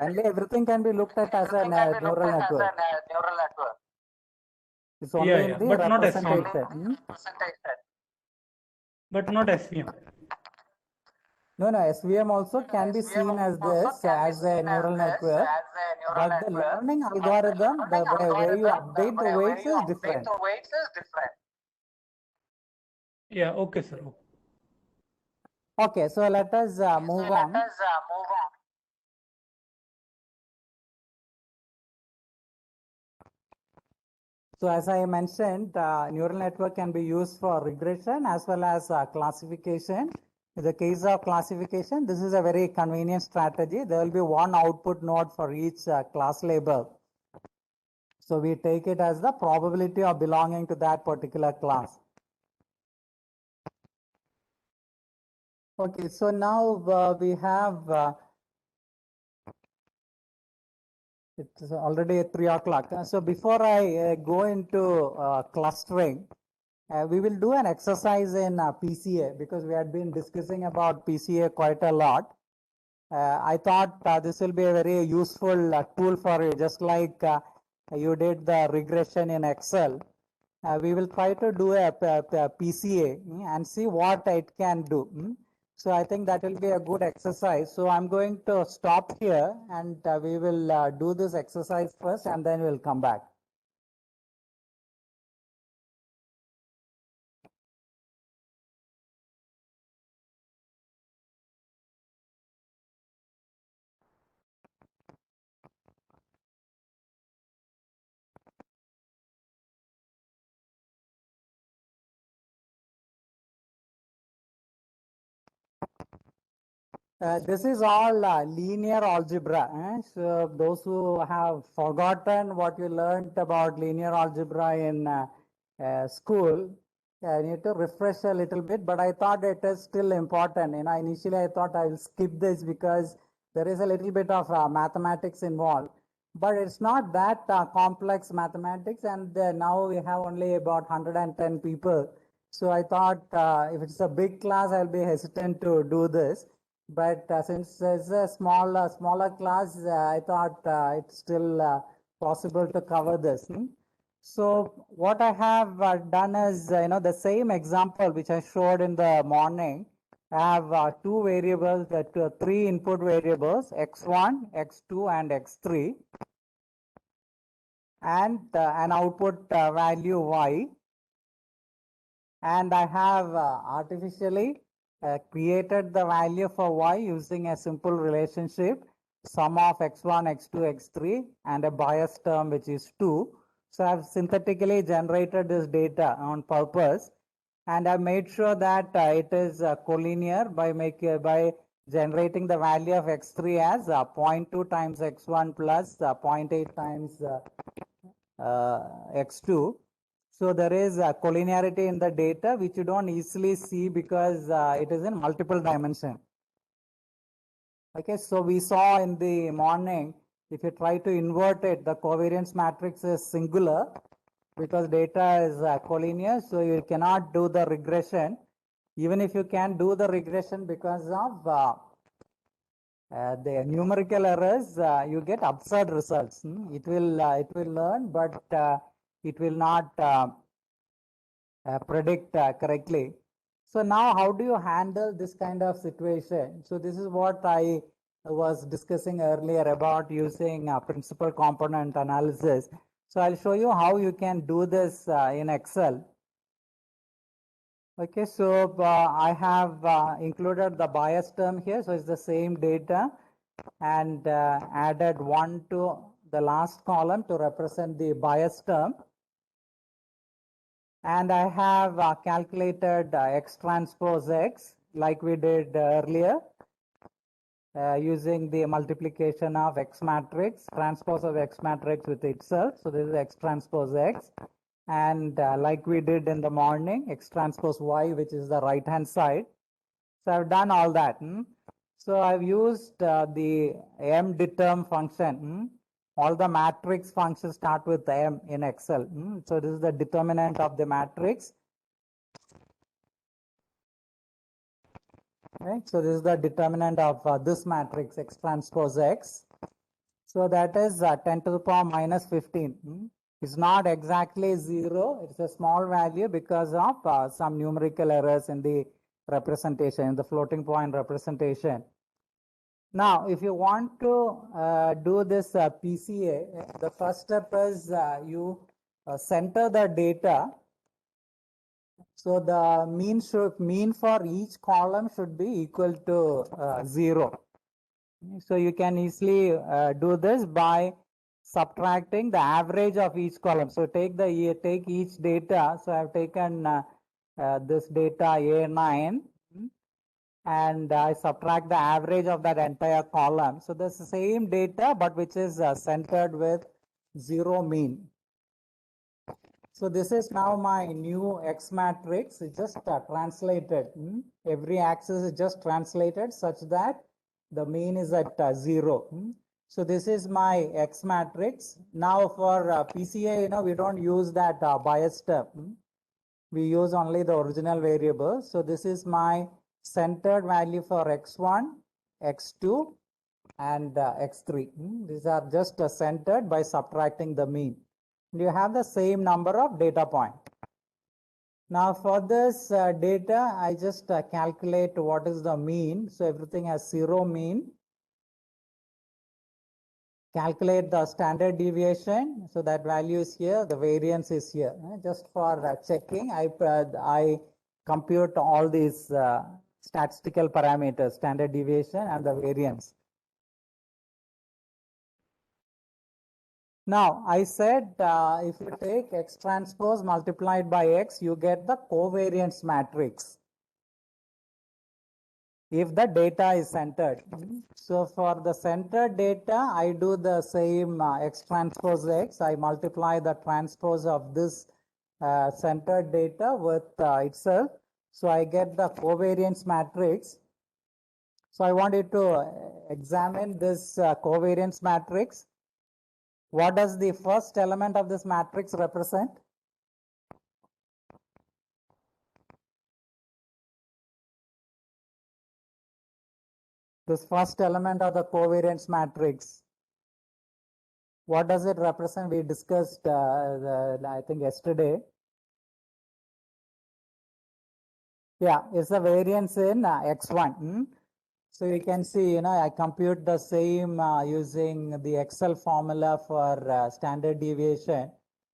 Only everything can be looked at as a neural network. It's only Yeah, in yeah, the but not SVM. representation. But not SVM. No, SVM also can be seen as this, as a neural network, but the learning algorithm, the way you update the weights is different. Yeah, okay, sir. Okay, so let us move on. So as I mentioned, neural network can be used for regression as well as classification. In the case of classification, this is a very convenient strategy. There will be one output node for each class label. So we take it as the probability of belonging to that particular class. Okay, so now we have it's already 3 o'clock. So before I go into clustering, we will do an exercise in PCA because we had been discussing about PCA quite a lot. I thought this will be a very useful tool for you, just like you did the regression in Excel. We will try to do a PCA and see what it can do. So I think that will be a good exercise. So I'm going to stop here and we will do this exercise first and then we'll come back. This is all linear algebra. So those who have forgotten what you learned about linear algebra in school, I need to refresh a little bit, but I thought it is still important. Initially I thought I will skip this because there is a little bit of mathematics involved, but it's not that complex mathematics, and now we have only about 110 people. So I thought if it's a big class, I'll be hesitant to do this. But since it's a smaller class, I thought it's still possible to cover this. So what I have done is, the same example which I showed in the morning. I have two variables, three input variables, x1, x2, and x3, and an output value y. And I have artificially created the value for y using a simple relationship, sum of x1, x2, x3, and a bias term which is 2. So I've synthetically generated this data on purpose, and I've made sure that it is collinear by generating the value of x3 as 0.2 times x1 plus 0.8 times x2. So there is a collinearity in the data which you don't easily see because it is in multiple dimension. Okay, so we saw in the morning, if you try to invert it, the covariance matrix is singular because data is collinear, so you cannot do the regression. Even if you can do the regression because of the numerical errors, you get absurd results. It will learn, but it will not predict correctly. So now how do you handle this kind of situation? So this is what I was discussing earlier about using principal component analysis. So I'll show you how you can do this in Excel. Okay, so I have included the bias term here. So it's the same data and added 1 to the last column to represent the bias term. And I have calculated X transpose X like we did earlier using the multiplication of X matrix, transpose of X matrix with itself. So this is X transpose X. And like we did in the morning, X transpose Y, which is the right hand side. So I've done all that. So I've used the mdeterm function. All the matrix functions start with m in Excel. So this is the determinant of the matrix. Right. So this is the determinant of this matrix X transpose X. So that is 10 to the power minus 15. It's not exactly 0. It's a small value because of some numerical errors in the representation, in the floating point representation. Now, if you want to do this PCA, the first step is you center the data. So the mean for each column should be equal to 0. So you can easily do this by subtracting the average of each column. So take each data. So I've taken this data A9 and I subtract the average of that entire column. So this is the same data, but which is centered with 0 mean. So this is now my new X matrix. It's just translated. Every axis is just translated such that the mean is at 0. So this is my X matrix. Now for PCA, we don't use that bias step. We use only the original variable. So this is my centered value for X1, X2, and X3. These are just centered by subtracting the mean. You have the same number of data points. Now for this data, I just calculate what is the mean. So everything has 0 mean. Calculate the standard deviation. So that value is here, the variance is here. Just for checking, I compute all these statistical parameters, standard deviation and the variance. Now, I said if you take X transpose multiplied by X, you get the covariance matrix if the data is centered. So for the centered data, I do the same X transpose X. I multiply the transpose of this centered data with itself. So I get the covariance matrix. So I wanted to examine this covariance matrix. What does the first element of this matrix represent? This first element of the covariance matrix. What does it represent? We discussed, I think, yesterday. Yeah, it's the variance in X1. So you can see, I compute the same using the Excel formula for standard deviation.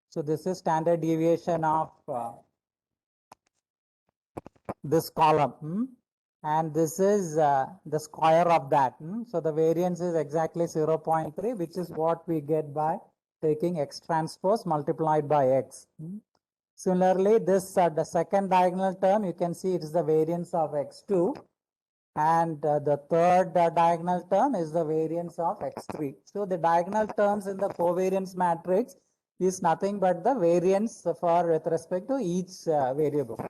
So this is standard deviation of this column. And this is the square of that. So the variance is exactly 0.3, which is what we get by taking X transpose multiplied by X. Similarly, this the second diagonal term, you can see it is the variance of X2. And the third diagonal term is the variance of X3. So the diagonal terms in the covariance matrix, is nothing but the variance for with respect to each variable.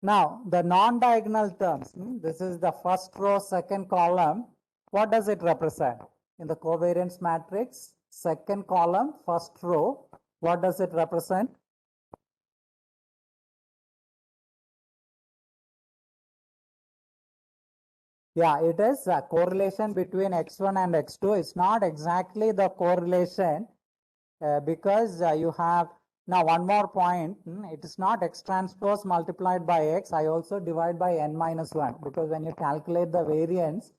Now, the non-diagonal terms, this is the first row, second column. What does it represent? In the covariance matrix, second column, first row, what does it represent? Yeah, it is a correlation between x1 and x2. It's not exactly the correlation because you have, now one more point, it is not x transpose multiplied by x. I also divide by n minus 1 because when you calculate the variance,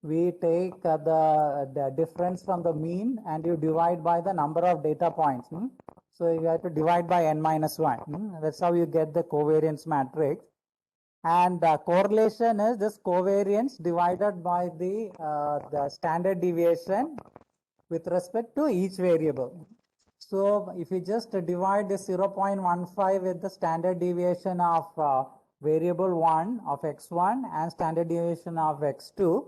we take the difference from the mean and you divide by the number of data points. So you have to divide by n minus 1. That's how you get the covariance matrix. And correlation is this covariance divided by the standard deviation with respect to each variable. So if you just divide the 0.15 with the standard deviation of variable 1 of x1 and standard deviation of x2,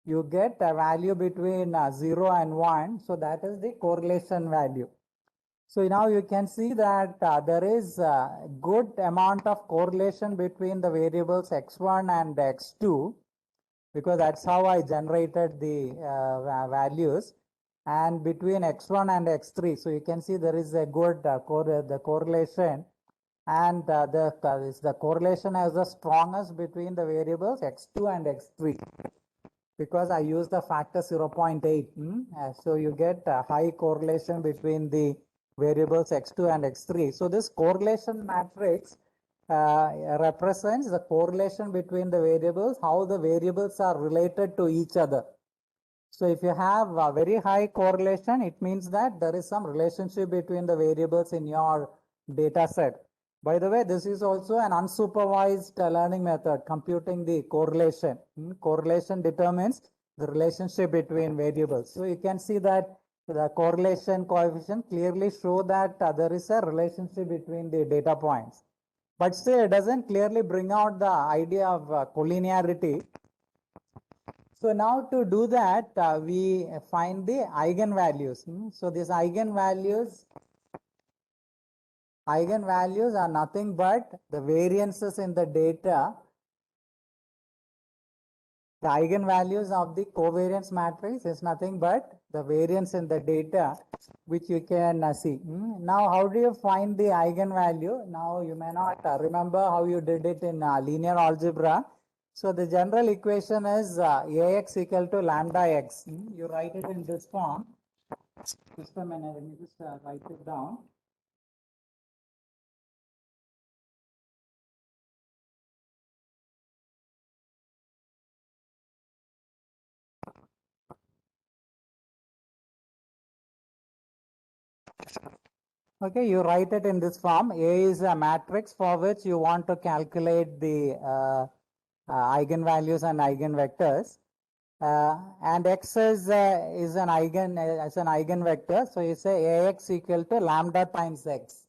you get a value between 0 and 1. So that is the correlation value. So now you can see that there is a good amount of correlation between the variables x1 and x2 because that's how I generated the values, and between x1 and x3. So you can see there is a good correlation, and the correlation is the strongest between the variables x2 and x3 because I use the factor 0.8. So you get a high correlation between the variables x2 and x3. So this correlation matrix represents the correlation between the variables, how the variables are related to each other. So if you have a very high correlation, it means that there is some relationship between the variables in your data set. By the way, this is also an unsupervised learning method, computing the correlation. Correlation determines the relationship between variables. So you can see that the correlation coefficient clearly show that there is a relationship between the data points. But still, it doesn't clearly bring out the idea of collinearity. So now to do that, we find the eigenvalues. So these eigenvalues are nothing but the variances in the data. The eigenvalues of the covariance matrix is nothing but the variance in the data, which you can see. Now, how do you find the eigenvalue? Now, you may not remember how you did it in linear algebra. So, the general equation is Ax equal to lambda x. You write it in this form. Just a minute, let me just write it down. Okay, you write it in this form. A is a matrix for which you want to calculate the eigenvalues and eigenvectors. And x is an eigenvector. So you say Ax equal to lambda times x.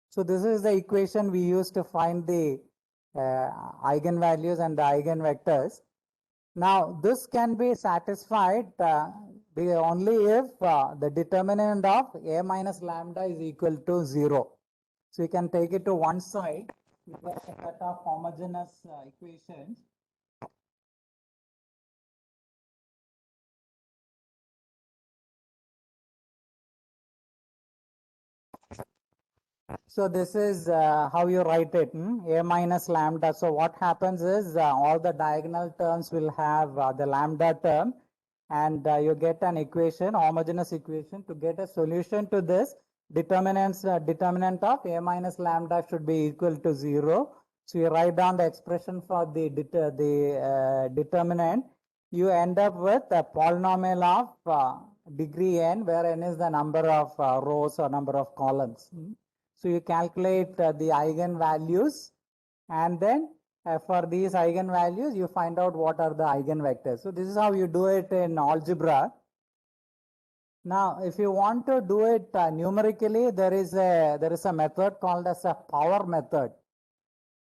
So this is the equation we use to find the eigenvalues and the eigenvectors. Now this can be satisfied only if the determinant of A minus lambda is equal to 0. So you can take it to one side. You get a set of homogeneous equations. So this is how you write it, A minus lambda. So what happens is all the diagonal terms will have the lambda term, and you get an equation, homogeneous equation. To get a solution to this, determinant of A minus lambda should be equal to 0. So you write down the expression for the determinant. You end up with a polynomial of degree n, where n is the number of rows or number of columns. So you calculate the eigenvalues, and then for these eigenvalues, you find out what are the eigenvectors. So this is how you do it in algebra. Now, if you want to do it numerically, there is a method called as a power method.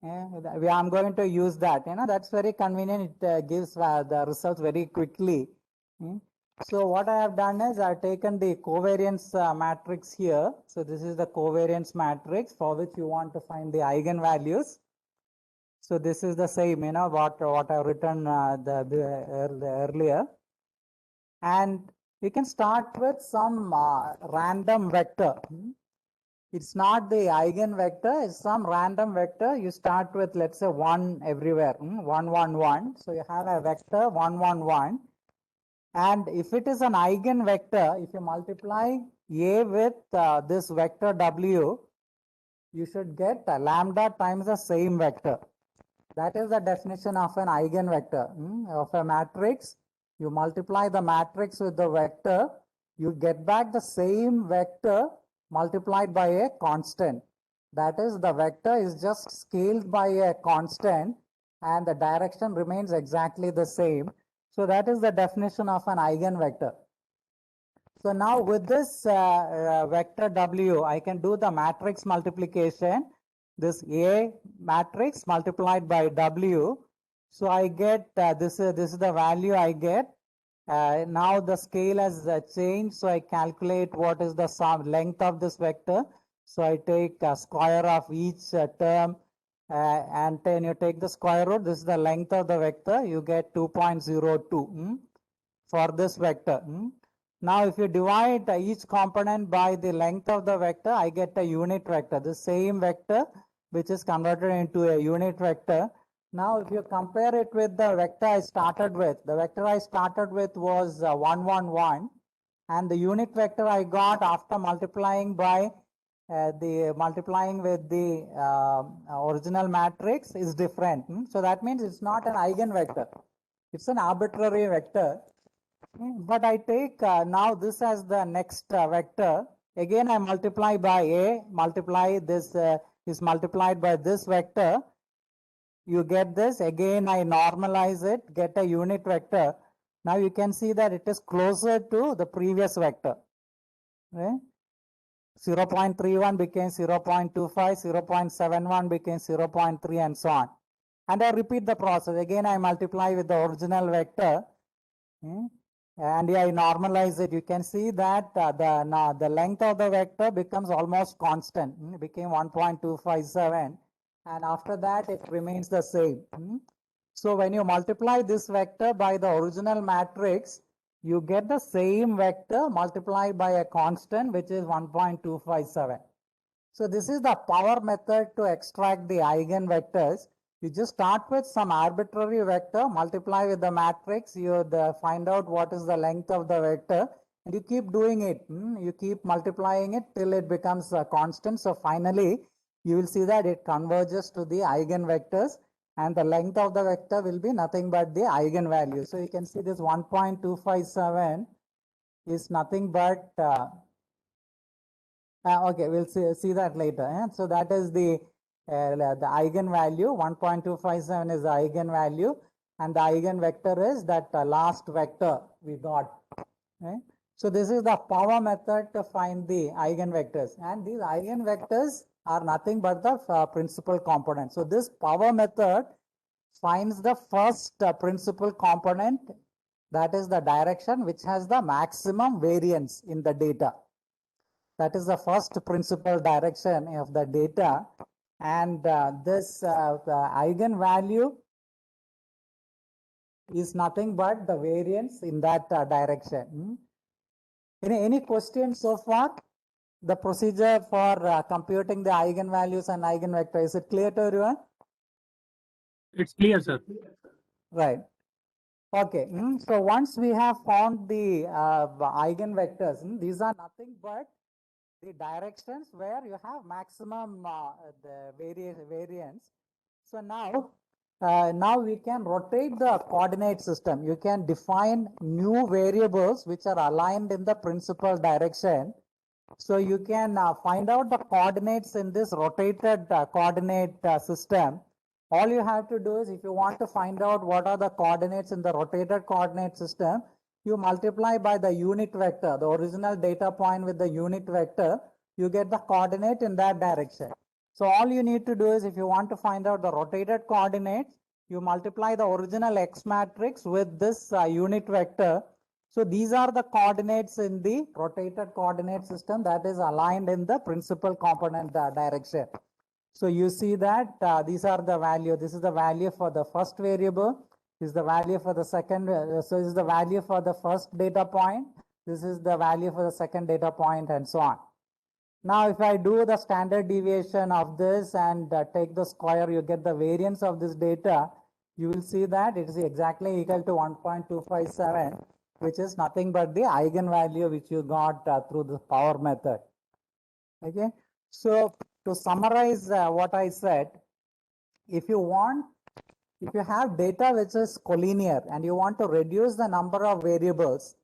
I'm going to use that. That's very convenient. It gives the results very quickly. So what I have done is I've taken the covariance matrix here. So this is the covariance matrix for which you want to find the eigenvalues. So this is the same, what I've written earlier. And we can start with some random vector. It's not the eigenvector, it's some random vector. You start with, let's say, 1 everywhere, 1, 1, 1. So you have a vector 1, 1, 1. And if it is an eigenvector, if you multiply A with this vector W, you should get lambda times the same vector. That is the definition of an eigenvector of a matrix. You multiply the matrix with the vector, you get back the same vector multiplied by a constant. That is, the vector is just scaled by a constant and the direction remains exactly the same. So that is the definition of an eigenvector. So now with this vector W, I can do the matrix multiplication. This A matrix multiplied by W. So I get this is the value I get. Now the scale has changed. So I calculate what is the length of this vector. So I take square of each term and then you take the square root. This is the length of the vector. You get 2.02 for this vector. Now, if you divide each component by the length of the vector, I get a unit vector, the same vector which is converted into a unit vector. Now, if you compare it with the vector I started with, the vector I started with was 1, 1, 1, and the unit vector I got after multiplying by multiplying with the original matrix is different. So that means it's not an eigenvector. It's an arbitrary vector. But I take now this as the next vector. Again, I multiply by A, multiply this is multiplied by this vector. You get this. Again, I normalize it, get a unit vector. Now you can see that it is closer to the previous vector. Right? 0.31 became 0.25, 0.71 became 0.3, and so on. And I repeat the process. Again, I multiply with the original vector. And I normalize it. You can see that the length of the vector becomes almost constant. It became 1.257. And after that, it remains the same. So when you multiply this vector by the original matrix, you get the same vector multiplied by a constant, which is 1.257. So this is the power method to extract the eigenvectors. You just start with some arbitrary vector, multiply with the matrix, you find out what is the length of the vector, and you keep doing it. You keep multiplying it till it becomes a constant. So finally, you will see that it converges to the eigenvectors, and the length of the vector will be nothing but the eigenvalue. So you can see this 1.257 is nothing but okay, we'll see that later. So that is the eigenvalue. 1.257 is the eigenvalue, and the eigenvector is that last vector we got. Right? So this is the power method to find the eigenvectors, and these eigenvectors are nothing but the principal component. So this power method finds the first principal component, that is the direction which has the maximum variance in the data. That is the first principal direction of the data, and this eigenvalue is nothing but the variance in that direction. Any questions so far? The procedure for computing the eigenvalues and eigenvector, is it clear to everyone? It's clear, sir. Right. Okay. So once we have found the eigenvectors, these are nothing but the directions where you have maximum the variance. So now we can rotate the coordinate system. You can define new variables which are aligned in the principal direction. So you can find out the coordinates in this rotated coordinate system. All you have to do is, if you want to find out what are the coordinates in the rotated coordinate system, you multiply by the unit vector, the original data point with the unit vector, you get the coordinate in that direction. So all you need to do is, if you want to find out the rotated coordinates, you multiply the original X matrix with this unit vector. So these are the coordinates in the rotated coordinate system that is aligned in the principal component direction. So you see that these are the value. This is the value for the first variable. This is the value for the second. So this is the value for the first data point. This is the value for the second data point, and so on. Now, if I do the standard deviation of this and take the square, you get the variance of this data. You will see that it is exactly equal to 1.257, which is nothing but the eigenvalue which you got through the power method. Okay. So to summarize what I said, if you have data which is collinear and you want to reduce the number of variables,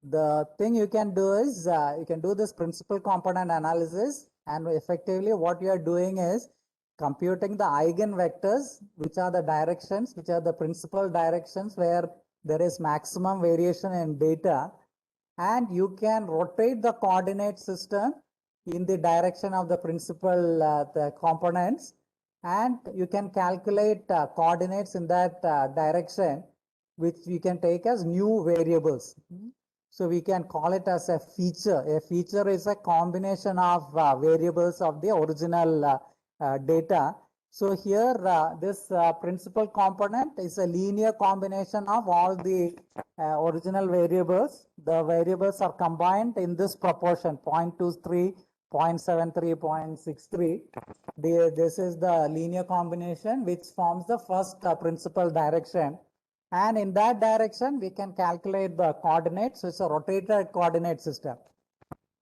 the thing you can do is you can do this principal component analysis, and effectively what you are doing is computing the eigenvectors, which are the directions, which are the principal directions where there is maximum variation in data, and you can rotate the coordinate system in the direction of the principal the components, and you can calculate coordinates in that direction, which you can take as new variables. So we can call it as a feature. A feature is a combination of variables of the original data. So here this principal component is a linear combination of all the original variables. The variables are combined in this proportion 0.23, 0.73, 0.63. This is the linear combination which forms the first principal direction. And in that direction, we can calculate the coordinates. So it's a rotated coordinate system.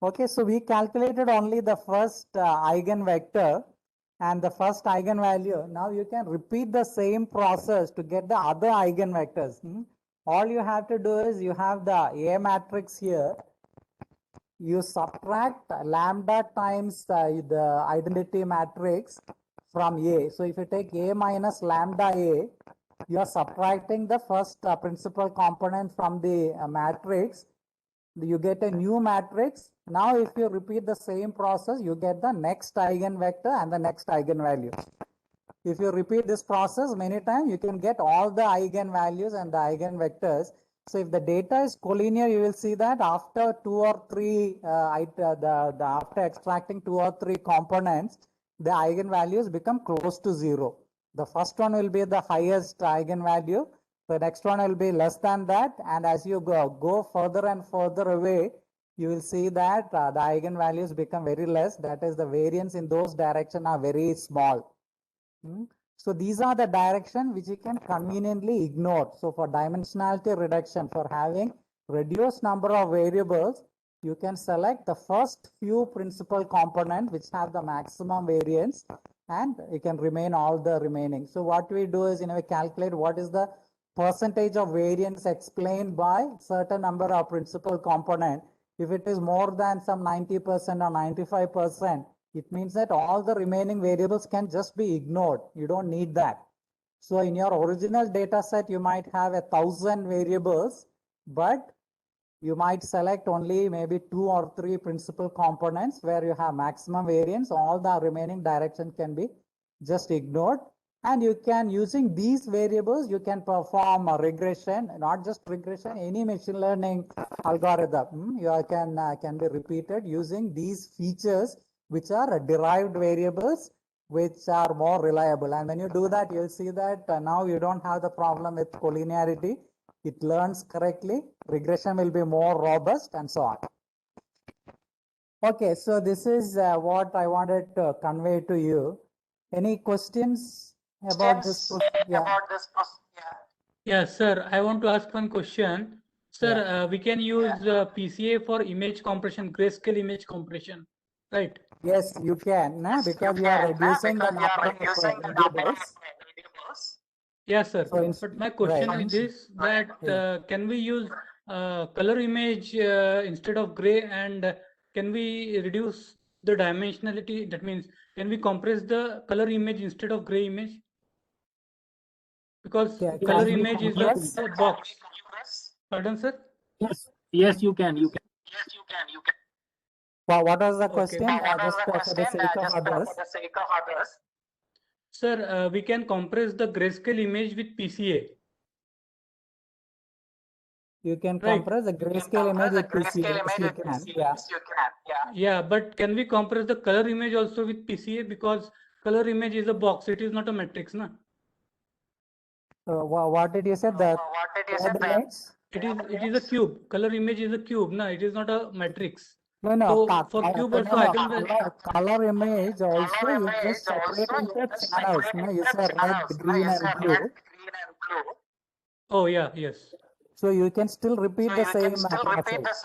Okay, so we calculated only the first eigenvector and the first eigenvalue. Now you can repeat the same process to get the other eigenvectors. All you have to do is you have the A matrix here. You subtract lambda times the identity matrix from A. So if you take A minus lambda A, you are subtracting the first principal component from the matrix. You get a new matrix. Now, if you repeat the same process, you get the next eigenvector and the next eigenvalue. If you repeat this process many times, you can get all the eigenvalues and the eigenvectors. So if the data is collinear, you will see that after two or three, after extracting two or three components, the eigenvalues become close to zero. The first one will be the highest eigenvalue. The next one will be less than that. And as you go further and further away, you will see that the eigenvalues become very less. That is, the variance in those directions are very small. So these are the directions which you can conveniently ignore. So for dimensionality reduction, for having reduced number of variables, you can select the first few principal components which have the maximum variance, and you can remain all the remaining. So what we do is, we calculate what is the percentage of variance explained by certain number of principal component. If it is more than some 90% or 95%, it means that all the remaining variables can just be ignored. You don't need that. So in your original data set, you might have 1,000 variables, but you might select only maybe 2 or 3 principal components where you have maximum variance. All the remaining direction can be just ignored. And you can, using these variables, you can perform a regression, not just regression, any machine learning algorithm can be repeated using these features, which are derived variables, which are more reliable. And when you do that, you'll see that now you don't have the problem with collinearity. It learns correctly. Regression will be more robust, and so on. Okay, so this is what I wanted to convey to you. Any questions about this? Yeah, sir, I want to ask one question. Sir, we can use PCA for image compression, grayscale image compression, right? Yes, you can, because you are reducing the number of variables. Yes, sir. So But my question is this, that can we use color image instead of gray, and can we reduce the dimensionality? That means, can we compress the color image instead of gray image? Because color image is a box. Pardon, sir? Yes, you can. Well, what was the question? Okay. Just for the sake of others. Sir, we can compress the grayscale image with PCA. You can Right. compress the grayscale image with PCA. Yes, you can. Yeah. Yeah, but can we compress the color image also with PCA? Because color image is a box, it is not a matrix, na? What did you say? The third image? It is a cube. Color image is a cube, na? It is not a matrix. No, no. So for cube also Color image also you just separate into channels. No, you say red, green, and blue. Oh yeah, yes. So you can still repeat the same process.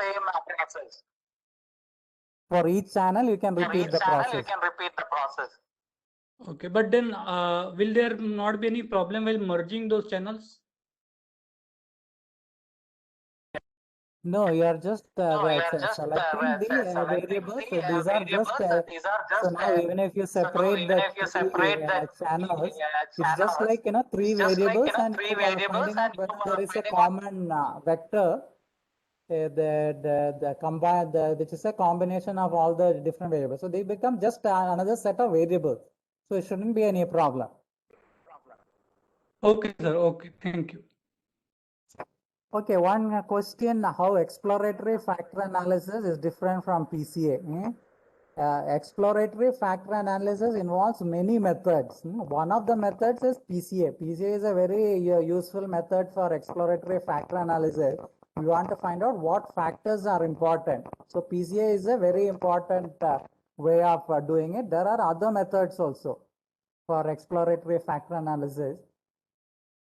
For each channel, you can repeat the process. Okay, but then will there not be any problem while merging those channels? No, you are just selecting the variables. So these are just so now even if you separate the three channels, it's just like three variables, and you are finding out whether there is a common vector. The combine which is a combination of all the different variables. So they become just another set of variables. So it shouldn't be any problem. Okay, sir. Okay, thank you. Okay, one question: how exploratory factor analysis is different from PCA? Exploratory factor analysis involves many methods. One of the methods is PCA. PCA is a very useful method for exploratory factor analysis. We want to find out what factors are important. So PCA is a very important way of doing it. There are other methods also for exploratory factor analysis.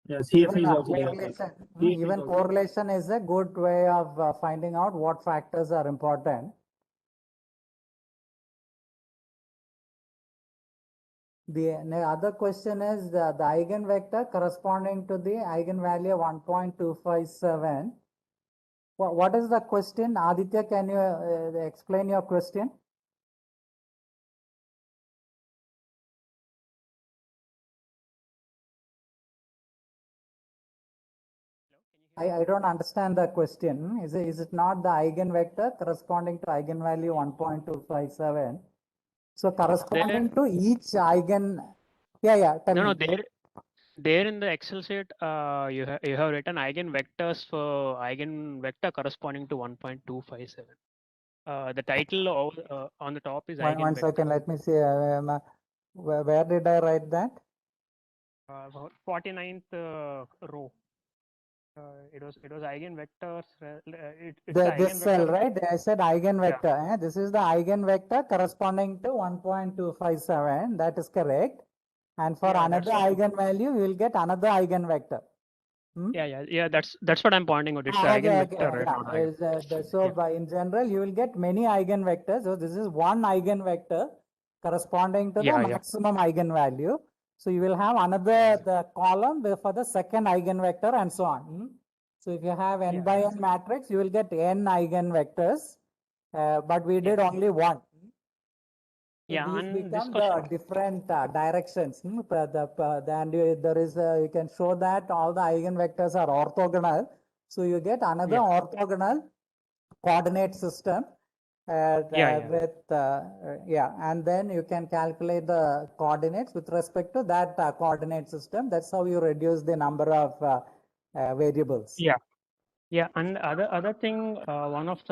Yeah, CFA is also there. Correlation, CFA is even also correlation is a good way of finding out what factors are important. The other question is the eigenvector corresponding to the eigenvalue 1.257. What is the question? Aditya, can you explain your question? I don't understand the question. Is it not the eigenvector corresponding to eigenvalue 1.257? So corresponding to each eigen, tell No, me. there in the Excel sheet, you have written eigenvectors for eigenvector corresponding to 1.257. The title on the top is One eigenvector. second, let me see. Where did I write that? 49th row. It was eigenvectors. This cell, right? I said eigenvector. This is the eigenvector corresponding to 1.257. That is correct. And for another eigenvalue, you will get another eigenvector. Yeah. That's what I'm pointing out. It's the eigenvector, right? Not eigen. So in general, you will get many eigenvectors. So this is one eigenvector corresponding to the maximum eigenvalue. So you will have another the column for the second eigenvector and so on. So if you have n by n matrix, you will get n eigenvectors, but we did only one. So these become the different directions. And there is you can show that all the eigenvectors are orthogonal. So you get another orthogonal coordinate system and then you can calculate the coordinates with respect to that coordinate system. That's how you reduce the number of variables. Yeah, and other thing, one of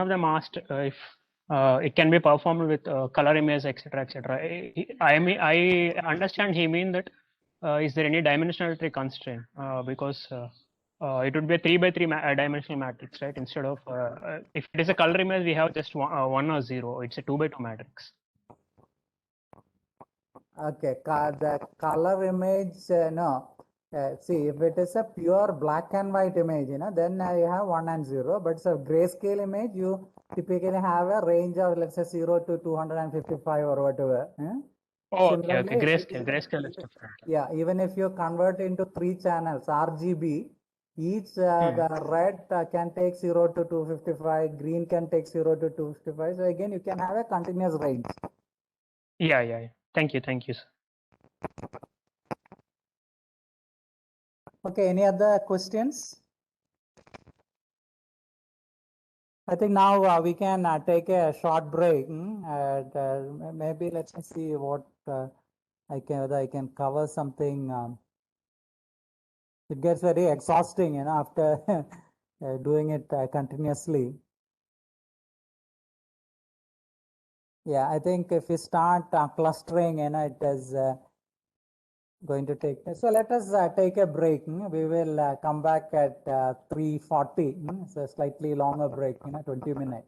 them asked if it can be performed with color image, etc., etc. I understand he mean that is there any dimensionality constraint because it would be a 3 by 3 dimensional matrix, right? Instead of if it is a color image, we have just 1 or 0. It's a 2 by 2 matrix. Okay, the color image, no. See, if it is a pure black and white image, then you have 1 and 0. But it's a grayscale image, you typically have a range of, let's say, 0 to 255 or whatever. Oh, okay. Grayscale is different. Yeah, even if you convert into 3 channels, RGB, each the red can take 0 to 255, green can take 0 to 255. So again, you can have a continuous range. Yeah. Thank you, sir. Okay, any other questions? I think now we can take a short break. Maybe let me see what whether I can cover something. It gets very exhausting, you know, after doing it continuously. Yeah, I think if we start clustering, you know, it is going to take. So let us take a break. We will come back at 3:40. So slightly longer break, 20 minutes.